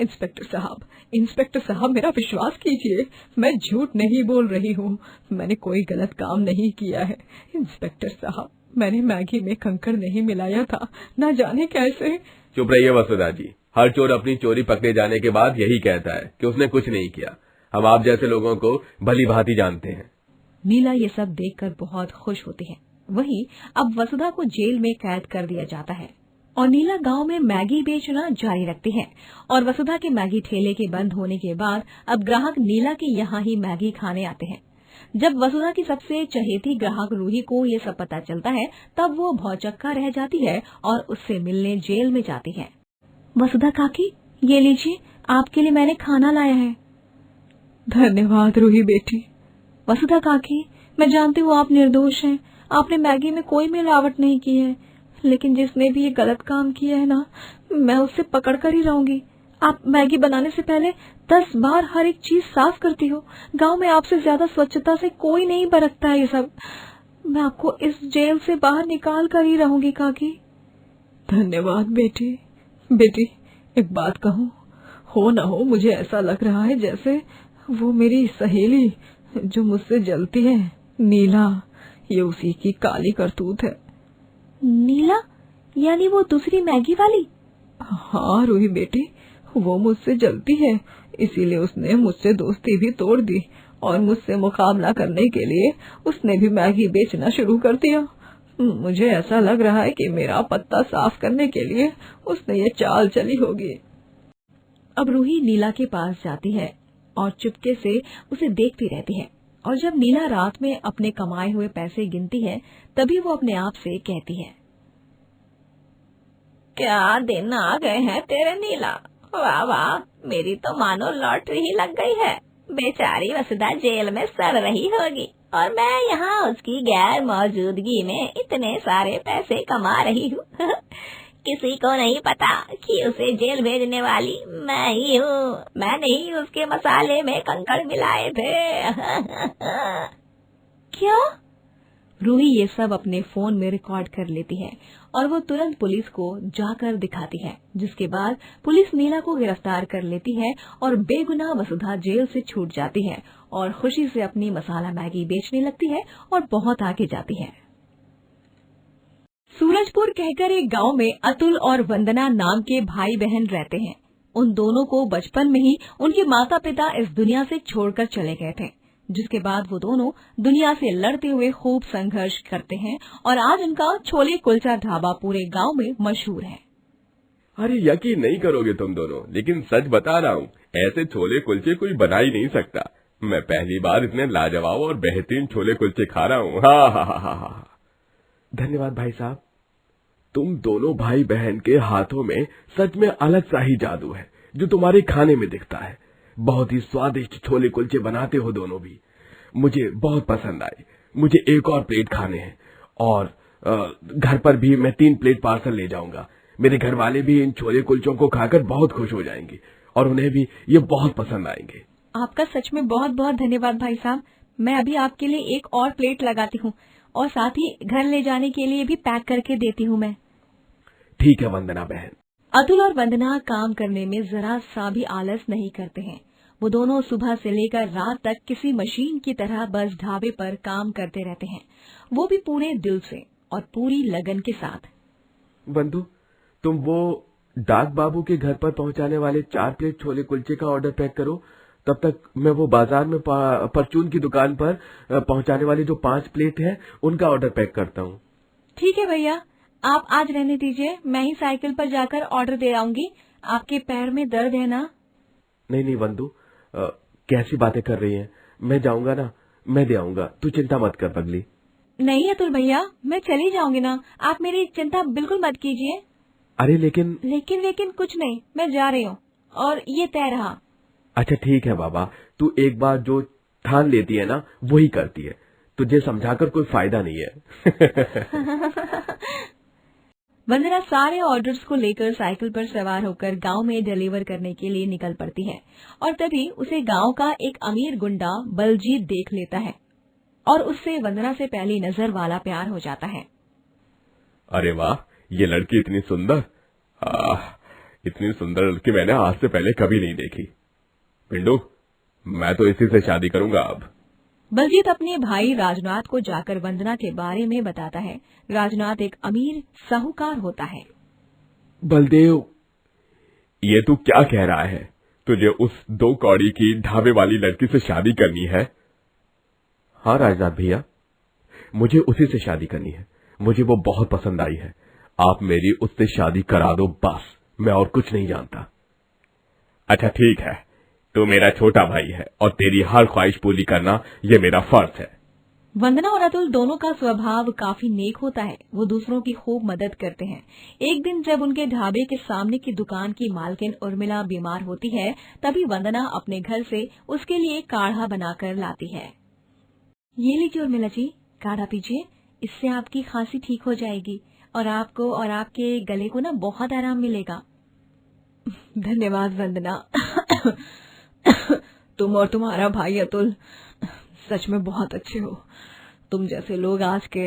इंस्पेक्टर साहब मेरा विश्वास कीजिए, मैं झूठ नहीं बोल रही हूँ। मैंने कोई गलत काम नहीं किया है। इंस्पेक्टर साहब, मैंने मैगी में कंकड़ नहीं मिलाया था, न जाने कैसे। चुप रहिए वसुधा जी। हर चोर अपनी चोरी पकड़े जाने के बाद यही कहता है कि उसने कुछ नहीं किया। हम आप जैसे लोगों को भली भांति जानते हैं। नीला ये सब देखकर बहुत खुश होती है। वहीं अब वसुधा को जेल में कैद कर दिया जाता है और नीला गांव में मैगी बेचना जारी रखती है और वसुधा के मैगी ठेले के बंद होने के बाद अब ग्राहक नीला के यहाँ ही मैगी खाने आते हैं। जब वसुधा की सबसे चहेती ग्राहक रूही को ये सब पता चलता है तब वो भौचक्का रह जाती है और उससे मिलने जेल में जाती है। वसुधा काकी, ये लीजिए, आपके लिए मैंने खाना लाया है। धन्यवाद रूही बेटी। वसुधा काकी, मैं जानती हूँ आप निर्दोष हैं। आपने मैगी में कोई मिलावट नहीं की है, लेकिन जिसने भी ये गलत काम किया है ना, मैं उससे पकड़ कर ही रहूंगी। आप मैगी बनाने से पहले 10 बार हर एक चीज साफ करती हो। गांव में आपसे ज्यादा स्वच्छता से कोई नहीं बरतता है ये सब। मैं आपको इस जेल से बाहर निकाल कर ही रहूंगी काकी। धन्यवाद बेटी। बेटी, एक बात कहूँ, हो न हो मुझे ऐसा लग रहा है जैसे वो मेरी सहेली जो मुझसे जलती है, नीला, ये उसी की काली करतूत है। नीला? यानी वो दूसरी मैगी वाली? हाँ रूही बेटी, वो मुझसे जलती है, इसीलिए उसने मुझसे दोस्ती भी तोड़ दी और मुझसे मुकाबला करने के लिए उसने भी मैगी बेचना शुरू कर दिया। मुझे ऐसा लग रहा है कि मेरा पत्ता साफ करने के लिए उसने ये चाल चली होगी। अब रूही नीला के पास जाती है और चुपके से उसे देखती रहती है और जब नीला रात में अपने कमाए हुए पैसे गिनती है तभी वो अपने आप से कहती है, क्या दिन आ गए हैं तेरे नीला। वाह वाह, मेरी तो मानो लॉटरी ही लग गई है। बेचारी वसुधा जेल में सड़ रही होगी और मैं यहाँ उसकी गैर मौजूदगी में इतने सारे पैसे कमा रही हूँ। किसी को नहीं पता कि उसे जेल भेजने वाली मैं ही हूँ। मैंने ही उसके मसाले में कंकड़ मिलाए थे। क्या? रूही ये सब अपने फोन में रिकॉर्ड कर लेती है और वो तुरंत पुलिस को जाकर दिखाती है, जिसके बाद पुलिस नीला को गिरफ्तार कर लेती है और बेगुनाह वसुधा जेल से छूट जाती है और खुशी से अपनी मसाला मैगी बेचने लगती है और बहुत आगे जाती है। सूरजपुर कहकर एक गांव में अतुल और वंदना नाम के भाई बहन रहते हैं। उन दोनों को बचपन में ही उनके माता पिता इस दुनिया से छोड़कर चले गए थे, जिसके बाद वो दोनों दुनिया से लड़ते हुए खूब संघर्ष करते हैं और आज उनका छोले कुलचा ढाबा पूरे गांव में मशहूर है। अरे यकीन नहीं करोगे तुम दोनों, लेकिन सच बता रहा हूँ, ऐसे छोले कुलचे कोई बना ही नहीं सकता। मैं पहली बार इतने लाजवाब और बेहतरीन छोले कुलचे खा रहा हूँ। हाँ। धन्यवाद भाई साहब। तुम दोनों भाई बहन के हाथों में सच में अलग सा ही जादू है जो तुम्हारे खाने में दिखता है। बहुत ही स्वादिष्ट छोले कुलचे बनाते हो दोनों भी, मुझे बहुत पसंद आए। मुझे एक और प्लेट खाने हैं और घर पर भी मैं 3 प्लेट पार्सल ले जाऊंगा। मेरे घर वाले भी इन छोले कुलचों को खाकर बहुत खुश हो जाएंगे और उन्हें भी ये बहुत पसंद आएंगे। आपका सच में बहुत बहुत धन्यवाद भाई साहब। मैं अभी आपके लिए एक और प्लेट लगाती हूँ और साथ ही घर ले जाने के लिए भी पैक करके देती हूँ मैं। ठीक है वंदना बहन। अतुल और वंदना काम करने में जरा सा भी आलस नहीं करते हैं। वो दोनों सुबह से लेकर रात तक किसी मशीन की तरह बस ढाबे पर काम करते रहते हैं, वो भी पूरे दिल से और पूरी लगन के साथ। बंधु, तुम वो डाक बाबू के घर पर पहुंचाने वाले 4 प्लेट छोले कुलचे का ऑर्डर पैक करो। तब तक मैं वो बाजार में परचून की दुकान पर पहुंचाने वाले जो 5 प्लेट है उनका ऑर्डर पैक करता हूँ। ठीक है भैया, आप आज रहने दीजिए, मैं ही साइकिल पर जाकर ऑर्डर दे आऊंगी। आपके पैर में दर्द है ना? नहीं बंधु, कैसी बातें कर रही है। मैं जाऊंगा ना, मैं दे आऊंगा, तू चिंता मत कर पगली। नहीं अतुल भैया, मैं चली जाऊंगी ना, आप मेरी चिंता बिल्कुल मत कीजिए। अरे लेकिन कुछ नहीं, मैं जा रही हूँ और ये तय रहा। अच्छा ठीक है बाबा, तू एक बार जो ठान लेती है ना वही करती है, तुझे समझाकर कोई फायदा नहीं है। वंदना सारे ऑर्डर्स को लेकर साइकिल पर सवार होकर गांव में डिलीवर करने के लिए निकल पड़ती है और तभी उसे गांव का एक अमीर गुंडा बलजीत देख लेता है और उससे वंदना से पहली नजर वाला प्यार हो जाता है। अरे वाह, ये लड़की इतनी सुंदर, इतनी सुंदर लड़की मैंने आज से पहले कभी नहीं देखी। पिंडू, मैं तो इसी से शादी करूंगा अब। बलजीत अपने भाई राजनाथ को जाकर वंदना के बारे में बताता है। राजनाथ एक अमीर साहूकार होता है। बलदेव, ये तू क्या कह रहा है? तुझे उस 2 कौड़ी की ढाबे वाली लड़की से शादी करनी है? हाँ राजनाथ भैया, मुझे उसी से शादी करनी है। मुझे वो बहुत पसंद आई है। आप मेरी उससे शादी करा दो बस, मैं और कुछ नहीं जानता। अच्छा ठीक है, तू मेरा छोटा भाई है और तेरी हर ख्वाहिश पूरी करना ये मेरा फर्ज है। वंदना और अतुल दोनों का स्वभाव काफी नेक होता है। वो दूसरों की खूब मदद करते हैं। एक दिन जब उनके ढाबे के सामने की दुकान की मालकिन उर्मिला बीमार होती है, तभी वंदना अपने घर से उसके लिए काढ़ा बनाकर लाती है। ये लीजिए उर्मिला जी, काढ़ा पीजिए, इससे आपकी खांसी ठीक हो जाएगी और आपको और आपके गले को ना बहुत आराम मिलेगा। धन्यवाद वंदना। तुम और तुम्हारा भाई अतुल सच में बहुत अच्छे हो। तुम जैसे लोग आज के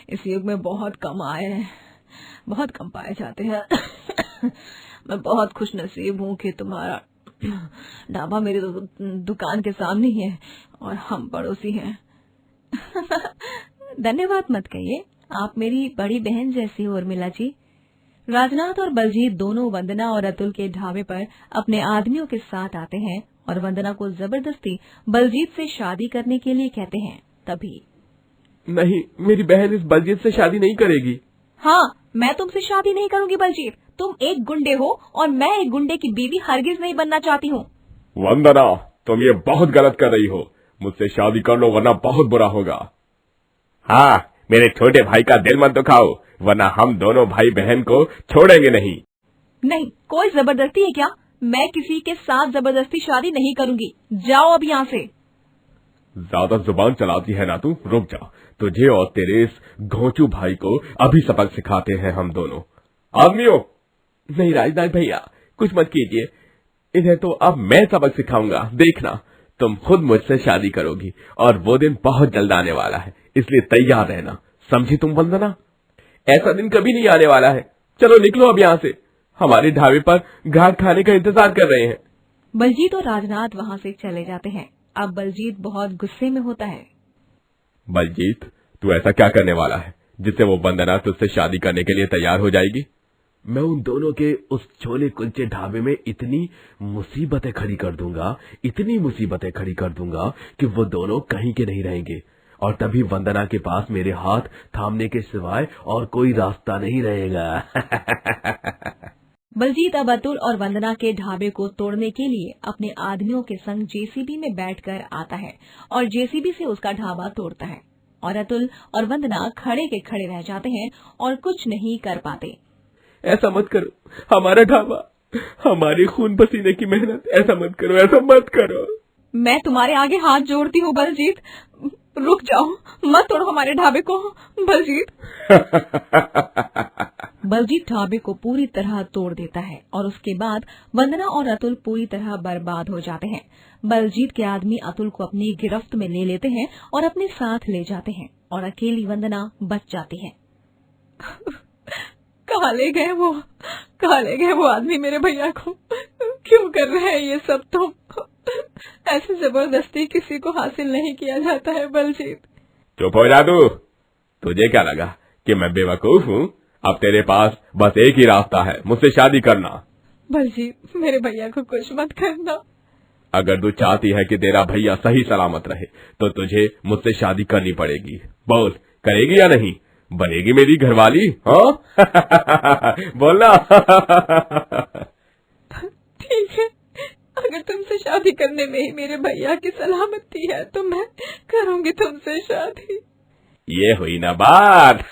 इस युग में बहुत कम पाए जाते हैं। मैं बहुत खुश नसीब हूँ कि तुम्हारा ढाबा मेरी दुकान के सामने ही है और हम पड़ोसी हैं। धन्यवाद मत कहिए, आप मेरी बड़ी बहन जैसी हो उर्मिला जी। राजनाथ और बलजीत दोनों वंदना और अतुल के ढाबे पर अपने आदमियों के साथ आते हैं और वंदना को जबरदस्ती बलजीत से शादी करने के लिए कहते हैं। तभी नहीं, मेरी बहन इस बलजीत से शादी नहीं करेगी। हाँ, मैं तुमसे शादी नहीं करूंगी बलजीत। तुम एक गुंडे हो और मैं एक गुंडे की बीवी हरगिज नहीं बनना चाहती हूँ। वंदना, तुम ये बहुत गलत कर रही हो। मुझसे शादी कर लो वरना बहुत बुरा होगा। हाँ, मेरे छोटे भाई का दिल मत दुखाओ, वरना हम दोनों भाई बहन को छोड़ेंगे नहीं। नहीं, कोई जबरदस्ती है क्या? मैं किसी के साथ जबरदस्ती शादी नहीं करूंगी। जाओ अब यहाँ से। ज्यादा जुबान चलाती है ना तू, रुक जा। तुझे और तेरे इस घोंचू भाई को अभी सबक सिखाते हैं हम दोनों। आदमियों, नहीं राजदान भैया, कुछ मत कीजिए, इन्हें तो अब मैं सबक सिखाऊंगा। देखना, तुम खुद मुझसे शादी करोगी और वो दिन बहुत जल्द आने वाला है, इसलिए तैयार रहना, समझी तुम वंदना? ऐसा दिन कभी नहीं आने वाला है। चलो निकलो अब यहाँ से, हमारे ढाबे पर घाट खाने का इंतजार कर रहे हैं। बलजीत और राजनाथ वहाँ से चले जाते हैं। अब बलजीत बहुत गुस्से में होता है। बलजीत, तू ऐसा क्या करने वाला है जिससे वो वंदना तुझसे शादी करने के लिए तैयार हो जाएगी? मैं उन दोनों के उस छोले कुलचे ढाबे में इतनी मुसीबतें खड़ी कर दूंगा, इतनी मुसीबतें खड़ी कर दूंगा कि वो दोनों कहीं के नहीं रहेंगे, और तभी वंदना के पास मेरे हाथ थामने के सिवाय और कोई रास्ता नहीं रहेगा। बलजीत अब अतुल और वंदना के ढाबे को तोड़ने के लिए अपने आदमियों के संग जेसीबी में बैठकर आता है और जेसीबी से उसका ढाबा तोड़ता है, और अतुल और वंदना खड़े के खड़े रह जाते हैं और कुछ नहीं कर पाते। ऐसा मत करो, हमारा ढाबा, हमारी खून पसीने की मेहनत, ऐसा मत करो, ऐसा मत करो। मैं तुम्हारे आगे हाथ जोड़ती हूँ बलजीत, रुक जाओ, मत तोड़ो हमारे ढाबे को बलजीत। बलजीत ढाबे को पूरी तरह तोड़ देता है और उसके बाद वंदना और अतुल पूरी तरह बर्बाद हो जाते हैं। बलजीत के आदमी अतुल को अपनी गिरफ्त में ले लेते हैं और अपने साथ ले जाते हैं और अकेली वंदना बच जाती है। कहाँ ले गए वो आदमी मेरे भैया को? क्यों कर रहे हैं ये सब? तुम ऐसे जबरदस्ती किसी को हासिल नहीं किया जाता है बलजीत। चुप हो जा तू, तुझे क्या लगा कि मैं बेवकूफ हूँ? अब तेरे पास बस एक ही रास्ता है, मुझसे शादी करना। बलजीत, मेरे भैया को कुछ मत करना। अगर तू चाहती है कि तेरा भैया सही सलामत रहे तो तुझे मुझसे शादी करनी पड़ेगी। बोल, करेगी या नहीं? बनेगी मेरी घरवाली? हाँ? बोलना। ठीक है, अगर तुमसे शादी करने में ही मेरे भैया की सलामती है तो मैं करूंगी तुमसे शादी। ये हुई ना बात।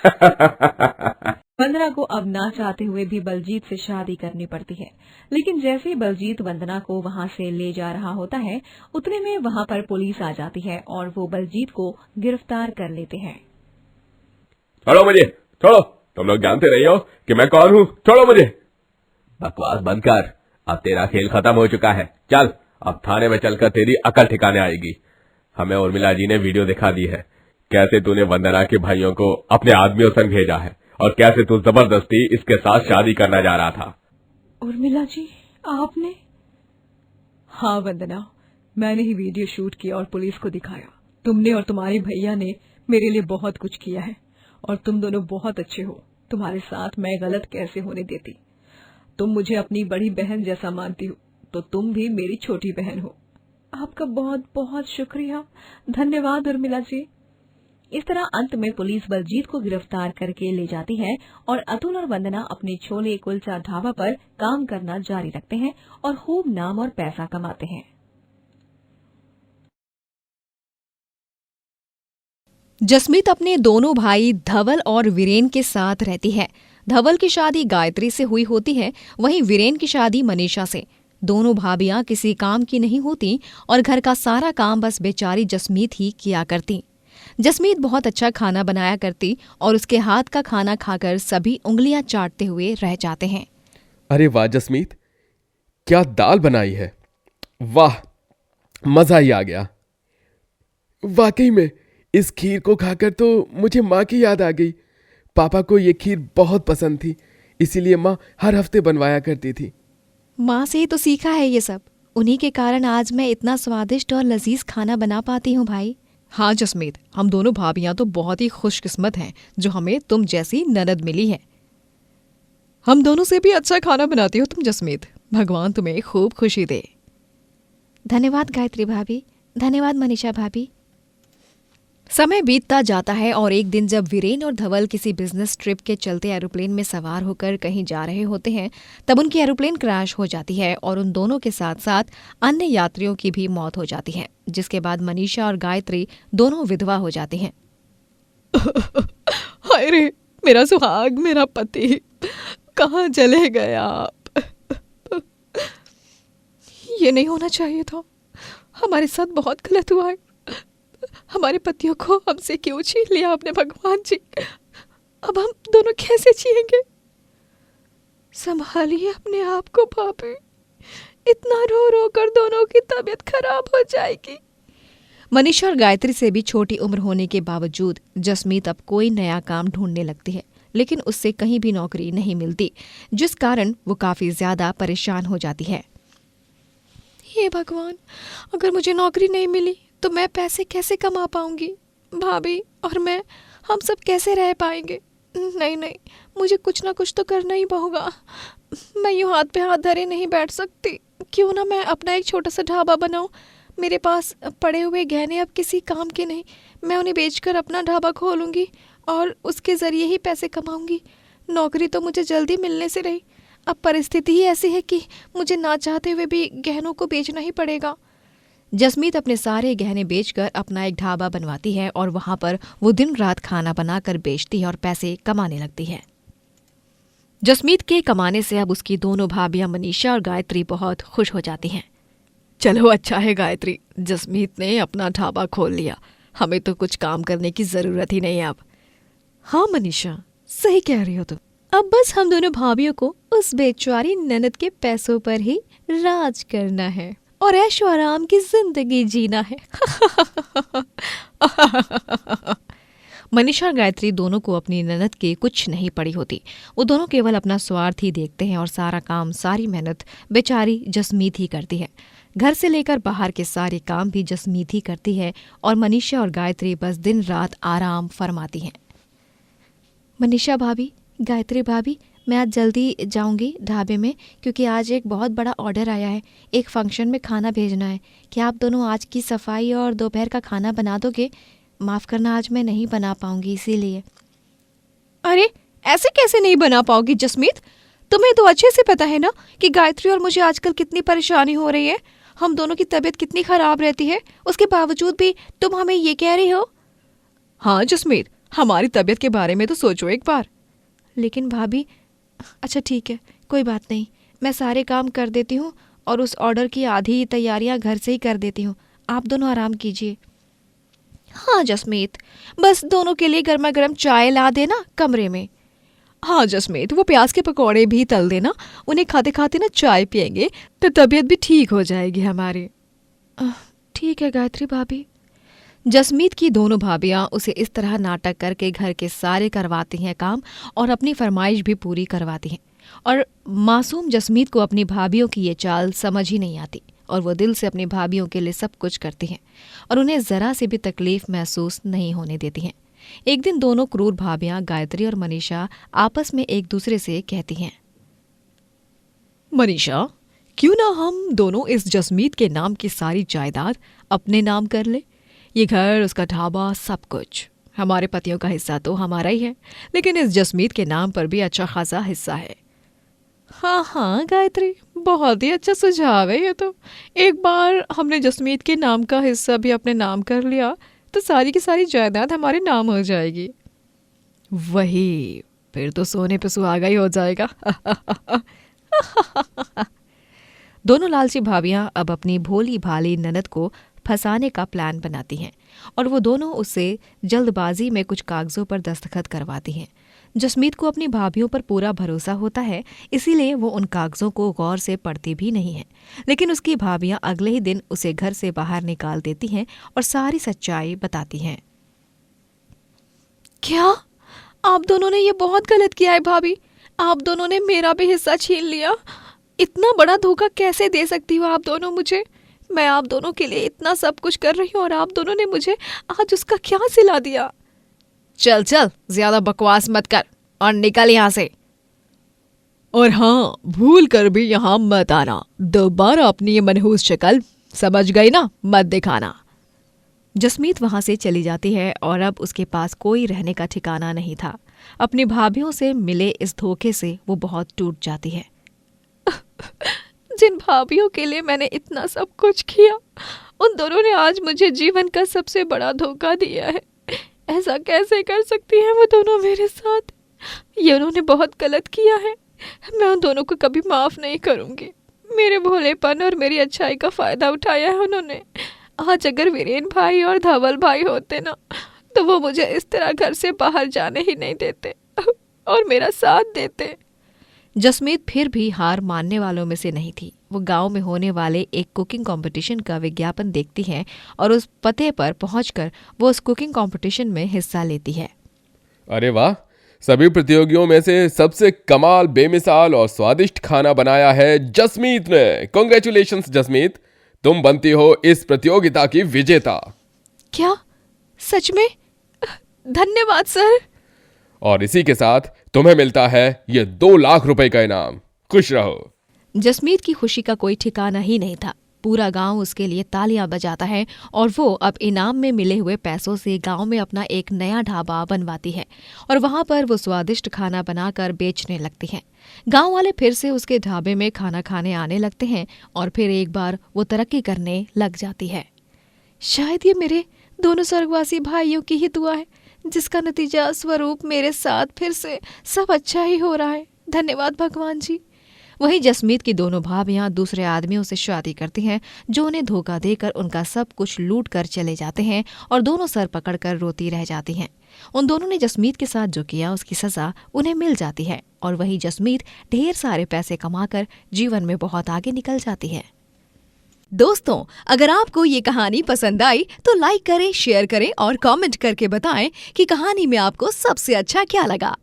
वंदना को अब ना चाहते हुए भी बलजीत से शादी करनी पड़ती है, लेकिन जैसे ही बलजीत वंदना को वहाँ से ले जा रहा होता है उतने में वहाँ पर पुलिस आ जाती है और वो बलजीत को गिरफ्तार कर लेते हैं। छोड़ो मुझे, छोड़ो, तुम लोग जानते नहीं हो कि मैं कौन हूँ, छोड़ो मुझे। बकवास बंद कर, अब तेरा खेल खत्म हो चुका है। चल, अब थाने में चलकर तेरी अकल ठिकाने आएगी। हमें उर्मिला जी ने वीडियो दिखा दी है, कैसे तूने वंदना के भाइयों को अपने आदमियों संग भेजा है और कैसे तू जबरदस्ती इसके साथ शादी करना जा रहा था। उर्मिला जी, आपने? हाँ वंदना, मैंने ही वीडियो शूट किया और पुलिस को दिखाया। तुमने और तुम्हारे भैया ने मेरे लिए बहुत कुछ किया है और तुम दोनों बहुत अच्छे हो। तुम्हारे साथ मैं गलत कैसे होने देती? तुम मुझे अपनी बड़ी बहन जैसा मानती हो तो तुम भी मेरी छोटी बहन हो। आपका बहुत बहुत शुक्रिया, धन्यवाद उर्मिला जी। इस तरह अंत में पुलिस बलजीत को गिरफ्तार करके ले जाती है और अतुल और वंदना अपने छोले कुलचा ढाबा पर काम करना जारी रखते हैं और खूब नाम और पैसा कमाते हैं। जसमीत अपने दोनों भाई धवल और वीरेन के साथ रहती है। धवल की शादी गायत्री से हुई होती है, वहीं वीरेन की शादी मनीषा से। दोनों भाभियां किसी काम की नहीं होती और घर का सारा काम बस बेचारी जसमीत ही किया करती। जसमीत बहुत अच्छा खाना बनाया करती और उसके हाथ का खाना खाकर सभी उंगलियां चाटते हुए रह जाते हैं। अरे वाह जसमीत, क्या दाल बनाई है, वाह, मजा ही आ गया। वाकई में इस खीर को खाकर तो मुझे माँ की याद आ गई। पापा को ये खीर बहुत पसंद थी, इसीलिए माँ हर हफ्ते बनवाया करती थी। माँ से ही तो सीखा है ये सब, उन्हीं के कारण आज मैं इतना स्वादिष्ट और लजीज खाना बना पाती हूँ भाई। हाँ जसमीत, हम दोनों भाभियां तो बहुत ही खुशकिस्मत हैं जो हमें तुम जैसी ननद मिली है। हम दोनों से भी अच्छा खाना बनाती हो तुम जसमीत, भगवान तुम्हें खूब खुशी दे। धन्यवाद गायत्री भाभी, धन्यवाद मनीषा भाभी। समय बीतता जाता है और एक दिन जब वीरेन और धवल किसी बिजनेस ट्रिप के चलते एरोप्लेन में सवार होकर कहीं जा रहे होते हैं, तब उनकी एरोप्लेन क्रैश हो जाती है और उन दोनों के साथ साथ अन्य यात्रियों की भी मौत हो जाती है, जिसके बाद मनीषा और गायत्री दोनों विधवा हो जाती हैं। हाय रे, मेरा सुहाग, मेरा पति, कहाँ चले गए आप? ये नहीं होना चाहिए था, हमारे साथ बहुत गलत हुआ है। हमारे पतियों को हमसे क्यों छीन लिया आपने भगवान जी? अब हम दोनों कैसे जिएंगे? संभालिए अपने आप को भाभी, इतना रो रो कर दोनों की तबीयत खराब हो जाएगी। मनीषा और गायत्री से भी छोटी उम्र होने के बावजूद जसमीत अब कोई नया काम ढूंढने लगती है, लेकिन उससे कहीं भी नौकरी नहीं मिलती, जिस कारण वो काफी ज्यादा परेशान हो जाती है। हे भगवान, अगर मुझे नौकरी नहीं मिली तो मैं पैसे कैसे कमा पाऊंगी? भाभी और मैं, हम सब कैसे रह पाएंगे? नहीं नहीं, मुझे कुछ ना कुछ तो करना ही होगा। मैं यूं हाथ पे हाथ धरे नहीं बैठ सकती। क्यों ना मैं अपना एक छोटा सा ढाबा बनाऊं। मेरे पास पड़े हुए गहने अब किसी काम के नहीं, मैं उन्हें बेचकर अपना ढाबा खोलूंगी और उसके ज़रिए ही पैसे कमाऊंगी। नौकरी तो मुझे जल्दी मिलने से रही, अब परिस्थिति ही ऐसी है कि मुझे ना चाहते हुए भी गहनों को बेचना ही पड़ेगा। जसमीत अपने सारे गहने बेचकर अपना एक ढाबा बनवाती है और वहां पर वो दिन रात खाना बनाकर बेचती है और पैसे कमाने लगती है। जसमीत के कमाने से अब उसकी दोनों भाभियां मनीषा और गायत्री बहुत खुश हो जाती हैं। चलो अच्छा है गायत्री, जसमीत ने अपना ढाबा खोल लिया, हमें तो कुछ काम करने की ज़रूरत ही नहीं है अब। हाँ मनीषा, सही कह रही हो तुम। अब बस हम दोनों भाभियों को उस बेचारी ननद के पैसों पर ही राज करना है और ऐशो आराम की जिंदगी जीना है। मनीषा और गायत्री दोनों को अपनी ननद की कुछ नहीं पड़ी होती। वो दोनों केवल अपना स्वार्थ ही देखते हैं और सारा काम, सारी मेहनत बेचारी जसमीत ही करती है। घर से लेकर बाहर के सारे काम भी जसमीत ही करती है और मनीषा और गायत्री बस दिन रात आराम फरमाती हैं। मनीषा भाभी, गायत्री भाभी, मैं आज जल्दी जाऊंगी ढाबे में, क्योंकि आज एक बहुत बड़ा ऑर्डर आया है। एक फंक्शन में खाना भेजना है। क्या आप दोनों आज की सफाई और दोपहर का खाना बना दोगे? माफ़ करना, आज मैं नहीं बना पाऊंगी, इसीलिए। अरे ऐसे कैसे नहीं बना पाओगी जसमीत? तुम्हें तो अच्छे से पता है ना कि गायत्री और मुझे आजकल कितनी परेशानी हो रही है। हम दोनों की तबीयत कितनी खराब रहती है, उसके बावजूद भी तुम हमें ये कह रही हो? हाँ जसमीत, हमारी तबीयत के बारे में तो सोचो एक बार। लेकिन भाभी, अच्छा ठीक है, कोई बात नहीं, मैं सारे काम कर देती हूँ और उस ऑर्डर की आधी तैयारियाँ घर से ही कर देती हूँ। आप दोनों आराम कीजिए। हाँ जसमीत, बस दोनों के लिए गर्मा गर्म चाय ला देना कमरे में। हाँ जसमीत, वो प्याज के पकौड़े भी तल देना, उन्हें खाते खाते ना चाय पियेंगे तो तबीयत भी ठीक हो जाएगी हमारी। ठीक है गायत्री भाभी। जसमीत की दोनों भाभियां उसे इस तरह नाटक करके घर के सारे करवाती हैं काम और अपनी फरमाइश भी पूरी करवाती हैं। और मासूम जसमीत को अपनी भाभियों की ये चाल समझ ही नहीं आती और वो दिल से अपनी भाभियों के लिए सब कुछ करती हैं और उन्हें ज़रा से भी तकलीफ महसूस नहीं होने देती हैं। एक दिन दोनों क्रूर भाभियां गायत्री और मनीषा आपस में एक दूसरे से कहती हैं, मनीषा, क्यों ना हम दोनों इस जसमीत के नाम की सारी जायदाद अपने नाम कर ले? ये घर, उसका ढाबा, सब कुछ हमारे पतियों का हिस्सा तो हमारा ही है, लेकिन इस जसमीत के नाम पर भी अच्छा खासा हिस्सा है। हाँ हाँ गायत्री, बहुत ही अच्छा सुझाव है ये तो। एक बार हमने जसमीत के नाम का हिस्सा भी अपने नाम कर लिया तो सारी की सारी जायदाद हमारे नाम हो जाएगी। वही, फिर तो सोने पे सुहागा ही हो जाएगा। दोनों लालची भाभियां अब अपनी भोली भाली ननद को फंसाने का प्लान बनाती हैं और वो दोनों उससे जल्दबाजी में कुछ कागजों पर दस्तखत करवाती हैं। जसमीत को अपनी भाभियों पर पूरा भरोसा होता है, इसीलिए वो उन कागजों को गौर से पढ़ती भी नहीं है। लेकिन उसकी भाभियां अगले ही दिन उसे घर से बाहर निकाल देती हैं और सारी सच्चाई बताती हैं। क्या? आप दोनों ने ये बहुत गलत किया है भाभी। आप दोनों ने मेरा भी हिस्सा छीन लिया। इतना बड़ा धोखा कैसे दे सकती हो आप दोनों मुझे? मैं आप दोनों के लिए इतना सब कुछ कर रही हूँ और आप दोनों ने मुझे आज उसका क्या सिला दिया? चल चल, ज्यादा बकवास मत कर और निकल यहाँ से। और हाँ, भूल कर भी यहाँ मत आना। दोबारा अपनी ये मनहूस शक्ल, समझ गई ना, मत दिखाना। जसमीत वहां से चली जाती है और अब उसके पास कोई रहने का ठिकाना नहीं था। अपनी भाभियों से मिले इस धोखे से वो बहुत टूट जाती है। जिन भाभियों के लिए मैंने इतना सब कुछ किया, उन दोनों ने आज मुझे जीवन का सबसे बड़ा धोखा दिया है। ऐसा कैसे कर सकती हैं वो दोनों मेरे साथ? ये उन्होंने बहुत गलत किया है। मैं उन दोनों को कभी माफ़ नहीं करूँगी। मेरे भोलेपन और मेरी अच्छाई का फ़ायदा उठाया है उन्होंने। आज अगर वीरेन भाई और धवल भाई होते ना, तो वो मुझे इस तरह घर से बाहर जाने ही नहीं देते और मेरा साथ देते। जसमीत फिर भी हार मानने वालों में से नहीं थी। वो गांव में होने वाले एक कुकिंग कंपटीशन का विज्ञापन देखती है और उस पते पर पहुंचकर वो उस कुकिंग कंपटीशन में हिस्सा लेती है। अरे वाह, सभी प्रतियोगियों में से सबसे कमाल, बेमिसाल और स्वादिष्ट खाना बनाया है जसमीत ने। कॉन्ग्रेचुलेशंस जसमीत, तुम बनती हो इस प्रतियोगिता की विजेता। क्या सच में? धन्यवाद सर। और इसी के साथ तुम्हें मिलता है ये 2 लाख रुपए का इनाम। खुश रहो। जसमीत की खुशी का कोई ठिकाना ही नहीं था। पूरा गांव उसके लिए तालियां बजाता है और वो अब इनाम में मिले हुए पैसों से गांव में अपना एक नया ढाबा बनवाती है और वहां पर वो स्वादिष्ट खाना बनाकर बेचने लगती है। गांव वाले फिर से उसके ढाबे में खाना खाने आने लगते हैं और फिर एक बार वो तरक्की करने लग जाती है। शायद ये मेरे दोनों स्वर्गवासी भाइयों की ही दुआ है, जिसका नतीजा स्वरूप मेरे साथ फिर से सब अच्छा ही हो रहा है। धन्यवाद भगवान जी। वहीं जसमीत की दोनों भाभियां दूसरे आदमियों से शादी करती हैं जो उन्हें धोखा देकर उनका सब कुछ लूट कर चले जाते हैं और दोनों सर पकड़कर रोती रह जाती हैं। उन दोनों ने जसमीत के साथ जो किया उसकी सजा उन्हें मिल जाती है और वहीं जसमीत ढेर सारे पैसे कमाकर जीवन में बहुत आगे निकल जाती है। दोस्तों, अगर आपको ये कहानी पसंद आई तो लाइक करें, शेयर करें और कमेंट करके बताएं कि कहानी में आपको सबसे अच्छा क्या लगा।